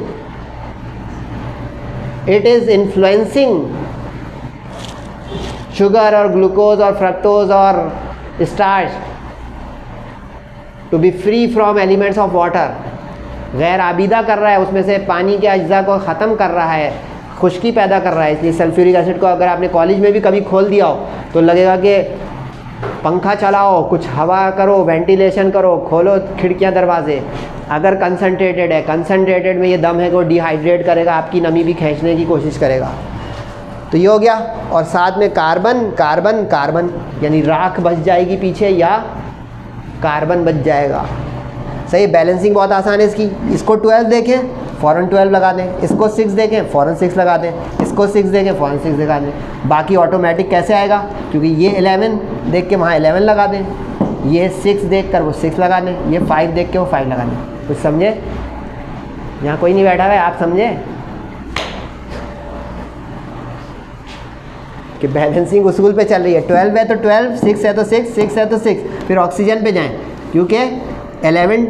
it is influencing sugar और ग्लूकोज और फ्रक्टोज और starch to be free from elements of water. गैर आबिदा कर रहा है, उसमें से पानी के अज्जा को ख़त्म कर रहा है, खुश्की पैदा कर रहा है। इसलिए सल्फ्यूरिक एसिड को अगर आपने कॉलेज में भी कभी खोल दिया हो तो लगेगा कि पंखा चलाओ, कुछ हवा करो, वेंटिलेशन करो, खोलो खिड़कियां दरवाजे। अगर कंसनट्रेटेड है, कंसनट्रेटेड में ये दम है कि वो डिहाइड्रेट करेगा, आपकी नमी भी खींचने की कोशिश करेगा। तो ये हो गया। और साथ में कार्बन कार्बन कार्बन, यानी राख बच जाएगी पीछे या कार्बन बच जाएगा। सही, बैलेंसिंग बहुत आसान है इसकी। इसको 12 देखें फ़ौरन 12 लगा दें, इसको 6 देखें फ़ौरन 6 लगा दें, इसको 6 देखें फ़ौरन 6 लगा दें। बाकी ऑटोमेटिक कैसे आएगा, क्योंकि ये 11 देख के वहाँ 11 लगा दें, ये 6 देख कर वो 6 लगा दें, ये 5 देख के वो 5 लगा दें। कुछ समझे? यहाँ कोई नहीं बैठा हुआ है, आप समझे कि बैलेंसिंग उसूल पे चल रही है। 12 है तो 12, 6 है तो 6, 6 है तो 6। फिर ऑक्सीजन पे जाएं, क्योंकि 11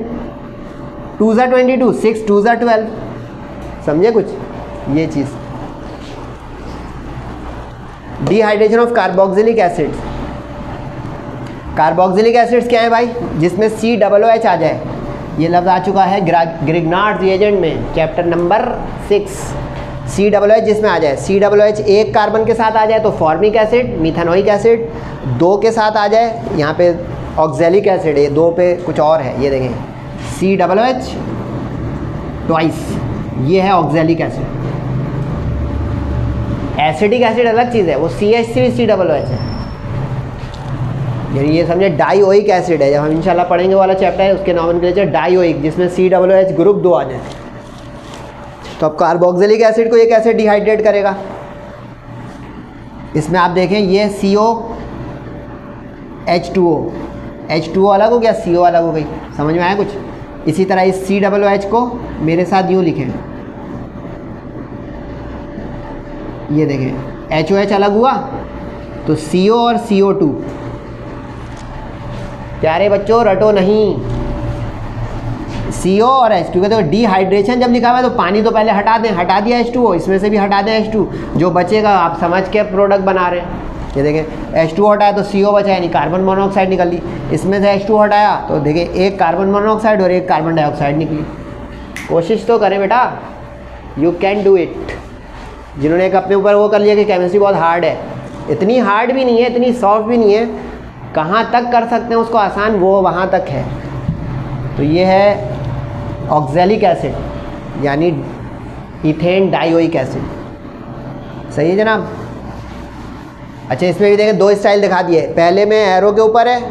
2 ज़ा 22, 6 2 ज़ा 12। समझे कुछ ये चीज़? Dehydration of carboxylic acids. Carboxylic acids क्या है भाई? जिसमें COOH आ जाए। ये लफ्ज़ आ चुका है ग्रिग्नार्ड रिएजेंट में, चैप्टर नंबर 6। COOH जिसमें आ जाए, COOH एक कार्बन के साथ आ जाए तो फॉर्मिक एसिड, मिथेनोइक एसिड। 2 के साथ आ जाए, यहाँ पे ऑक्जेलिक एसिड है, 2 पे कुछ और है, ये देखें COOH ट्वाइस, ये है ऑक्जेलिक एसिड। एसिडिक एसिड अलग चीज़ है, वो CH3COOH है। यानी ये समझे डाइओइक एसिड है। जब हम इंशाल्लाह पढ़ेंगे वाला चैप्टर है उसके नॉमेनक्लेचर डाइओइक, जिसमें COOH ग्रुप 2 आ जाए। तो अब कार्बोक्सिलिक एसिड को ये कैसे डिहाइड्रेट करेगा? इसमें आप देखें ये COH2O, H2O अलग हो गया, CO अलग हो गई। समझ में आया कुछ? इसी तरह इस COOH को मेरे साथ यूँ लिखें, ये देखें HOH अलग हुआ तो CO और CO2। प्यारे बच्चों रटो नहीं, CO और H2 का। तो डिहाइड्रेशन जब लिखा हुआ है तो पानी तो पहले हटा दें, हटा दिया H2O, इसमें से भी हटा दें H2, जो बचेगा आप समझ के प्रोडक्ट बना रहे हैं। ये देखें H2 हटाया तो CO बचा, यानी कार्बन मोनोऑक्साइड निकल ली। इसमें से H2 हटाया तो देखें एक कार्बन मोनोऑक्साइड और एक कार्बन डाइऑक्साइड निकली। कोशिश तो करें बेटा, यू कैन डू इट। जिन्होंने एक अपने ऊपर वो कर लिया कि केमिस्ट्री बहुत हार्ड है, इतनी हार्ड भी नहीं है, इतनी सॉफ्ट भी नहीं है। कहाँ तक कर सकते हैं उसको आसान, वो वहाँ तक है। तो ये है ऑक्जेलिक एसिड, यानी इथेन डाइओइक एसिड। सही है जनाब? अच्छा, इसमें भी देखें 2 स्टाइल दिखा दिए। पहले में एरो के ऊपर है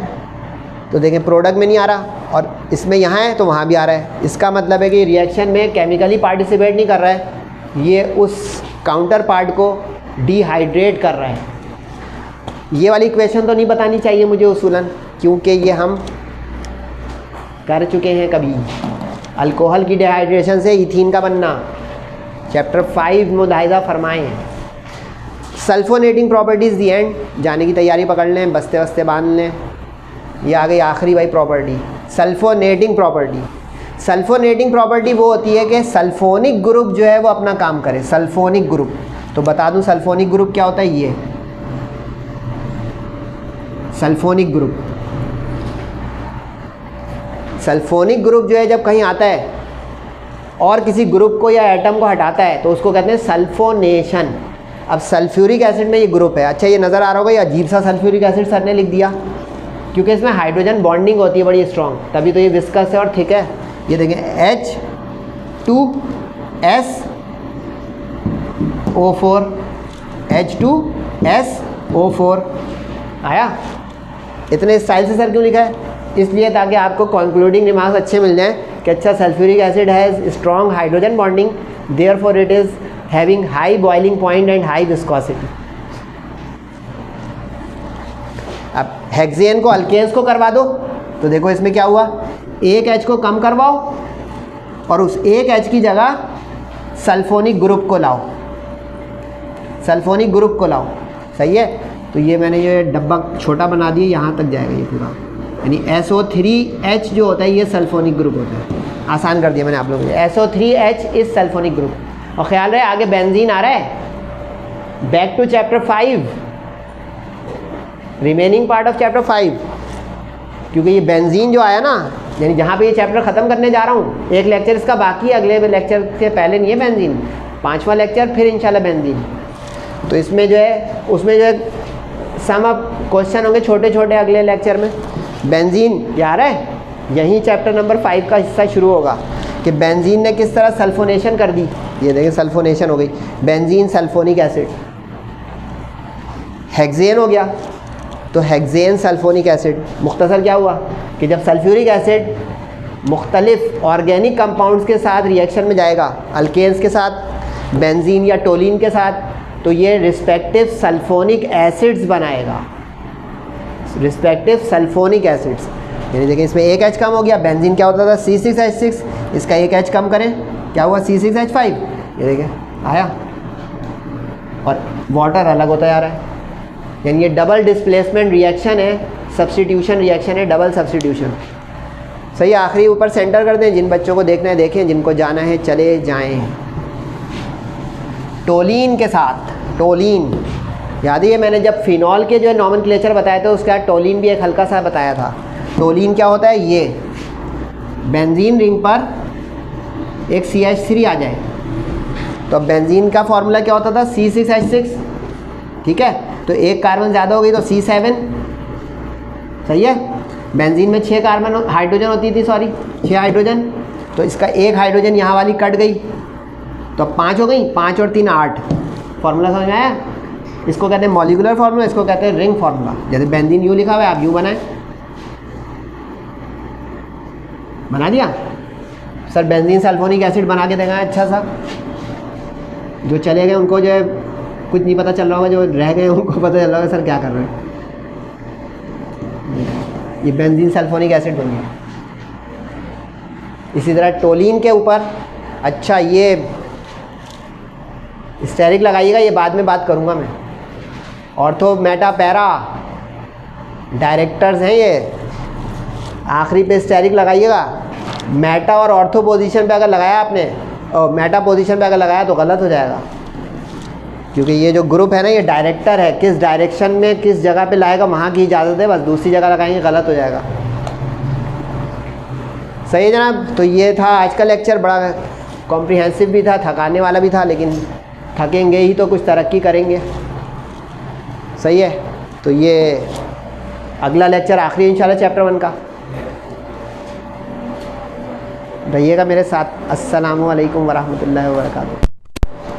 तो देखें प्रोडक्ट में नहीं आ रहा, और इसमें यहाँ है तो वहाँ भी आ रहा है। इसका मतलब है कि रिएक्शन में केमिकली पार्टिसिपेट नहीं कर रहा है, ये उस काउंटर पार्ट को डिहाइड्रेट कर रहा है। ये वाली इक्वेशन तो नहीं बतानी चाहिए मुझे उसूलन, क्योंकि ये हम कर चुके हैं कभी। अल्कोहल की डिहाइड्रेशन से इथीन का बनना, चैप्टर 5 मुलाहिजा फरमाए हैं। सल्फोनेटिंग प्रॉपर्टीज़ दी एंड, जाने की तैयारी पकड़ लें, बस्ते बस्ते बांध लें। ये आ गई आखिरी भाई प्रॉपर्टी, सल्फोनेटिंग प्रॉपर्टी। सल्फोनेटिंग प्रॉपर्टी वो होती है कि सल्फोनिक ग्रुप जो है वो अपना काम करे। सल्फोनिक ग्रुप, तो बता दूं सल्फोनिक ग्रुप क्या होता है। ये सल्फोनिक ग्रुप, सल्फोनिक ग्रुप जो है जब कहीं आता है और किसी ग्रुप को या एटम को हटाता है तो उसको कहते हैं सल्फोनेशन। अब सल्फ्यूरिक एसिड में ये ग्रुप है। अच्छा, ये नज़र आ रहा होगा, ये अजीब सा सल्फ्यूरिक एसिड सर ने लिख दिया, क्योंकि इसमें हाइड्रोजन बॉन्डिंग होती है बड़ी स्ट्रॉन्ग, तभी तो ये विस्कस है और थिक है। ये देखें H2SO4, H2SO4 आया। इतने स्टाइल से सर क्यों लिखा है? इसलिए ताकि आपको कंक्लूडिंग रिमार्क्स अच्छे मिल जाएं कि अच्छा sulphuric acid has strong hydrogen bonding, therefore it is having high boiling point and high viscosity. अब हेक्सेन को अल्केन्स को करवा दो तो देखो इसमें क्या हुआ, एक H को कम करवाओ और उस एक H की जगह सल्फोनिक ग्रुप को लाओ, सल्फोनिक ग्रुप को लाओ। सही है, तो ये मैंने ये डब्बा छोटा बना दिया, यहाँ तक जाएगा ये पूरा, यानी SO3H जो होता है ये सल्फोनिक ग्रुप होता है। आसान कर दिया मैंने आप लोगों के लिए, SO3H इस सल्फोनिक ग्रुप। और ख्याल रहे आगे बेंजीन आ रहा है। Back to chapter 5, remaining part of chapter 5, क्योंकि ये बेंजीन जो आया ना, यानी जहाँ पे ये चैप्टर ख़त्म करने जा रहा हूँ, एक लेक्चर इसका बाकी है, अगले लेक्चर से पहले नहीं है बेंजीन, 5वां लेक्चर फिर इंशाल्लाह बेंजीन। तो इसमें जो है उसमें जो है सम अप क्वेश्चन होंगे छोटे छोटे अगले लेक्चर में। बेंजीन याद है, यहीं चैप्टर नंबर 5 का हिस्सा शुरू होगा कि बेंजीन ने किस तरह सल्फोनेशन कर दी। ये देखिए सल्फोनेशन हो गई, बेंजीन सल्फोनिक एसिड। हेक्सेन हो गया तो हेक्सेन सल्फोनिक एसिड। मुख्तसर क्या हुआ कि जब सल्फ्यूरिक एसिड मुख्तलिफ ऑर्गेनिक कंपाउंड्स के साथ रिएक्शन में जाएगा, अल्केन्स के साथ, बेंजीन या टोलिन के साथ, तो ये रिस्पेक्टिव सल्फोनिक एसिड्स बनाएगा, रिस्पेक्टिव सल्फोनिक एसिड्स। यानी देखिए इसमें एक H कम हो गया, बेंजीन क्या होता था C6H6, इसका एक H कम करें क्या हुआ C6H5, ये देखिए आया, और वाटर अलग होता जा रहा है। यानी ये डबल डिस्प्लेसमेंट रिएक्शन है, सब्स्टिट्यूशन रिएक्शन है, डबल सब्स्टिट्यूशन। सही, आखिरी ऊपर सेंटर कर दें, जिन बच्चों को देखना है देखें, जिनको जाना है चले जाएं। टोलिन के साथ, टोलिन याद है मैंने जब फिनॉल के जो है नॉमेनक्लेचर बताया था उसका टोलिन भी एक हल्का सा बताया था। टोलिन क्या होता है, ये बेंजीन रिंग पर एक CH3 आ जाए तो बेंजीन का फॉर्मूला क्या होता था C6H6, ठीक है, तो एक कार्बन ज़्यादा हो गई तो C7। सही है, बेंजीन में 6 कार्बन हाइड्रोजन होती थी, सॉरी 6 हाइड्रोजन, तो इसका एक हाइड्रोजन यहाँ वाली कट गई तो 5 हो गई, 5 और 3 8। फार्मूला समझ में आया? इसको कहते हैं मॉलिक्यूलर फार्मूला, इसको कहते हैं रिंग फार्मूला। जैसे बेंजीन यू लिखा हुआ है, आप यू बनाएं, बना दिया सर। बेंजीन सल्फोनिक एसिड बना के देगा अच्छा सा, जो चले गए उनको जो है कुछ नहीं पता चल रहा होगा, जो रह गए उनको पता चल रहा होगा सर क्या कर रहे हैं। ये बेंजीन सल्फोनिक एसिड बन गया। इसी तरह टोलिन के ऊपर, अच्छा ये स्टेरिक लगाइएगा, ये बाद में बात करूँगा मैं। ऑर्थो मेटा पैरा डायरेक्टर्स हैं ये, आखिरी पे स्टेरिक लगाइएगा। मेटा और ऑर्थो पोजीशन पे अगर लगाया आपने, और मेटा पोजीशन पे अगर लगाया तो गलत हो जाएगा, क्योंकि ये जो ग्रुप है ना ये डायरेक्टर है, किस डायरेक्शन में किस जगह पे लाएगा वहाँ की इजाज़त है, बस दूसरी जगह लगाएंगे गलत हो जाएगा। सही है जनाब। तो ये था आज का लेक्चर, बड़ा कॉम्प्रिहेंसिव भी था, थकाने वाला भी था, लेकिन थकेंगे ही तो कुछ तरक्की करेंगे। सही है, तो ये अगला लेक्चर आखिरी इंशाल्लाह चैप्टर 1 का। रहिएगा मेरे साथ। अस्सलामु अलैकुम वरहमतुल्लाहि वबरकातुहू।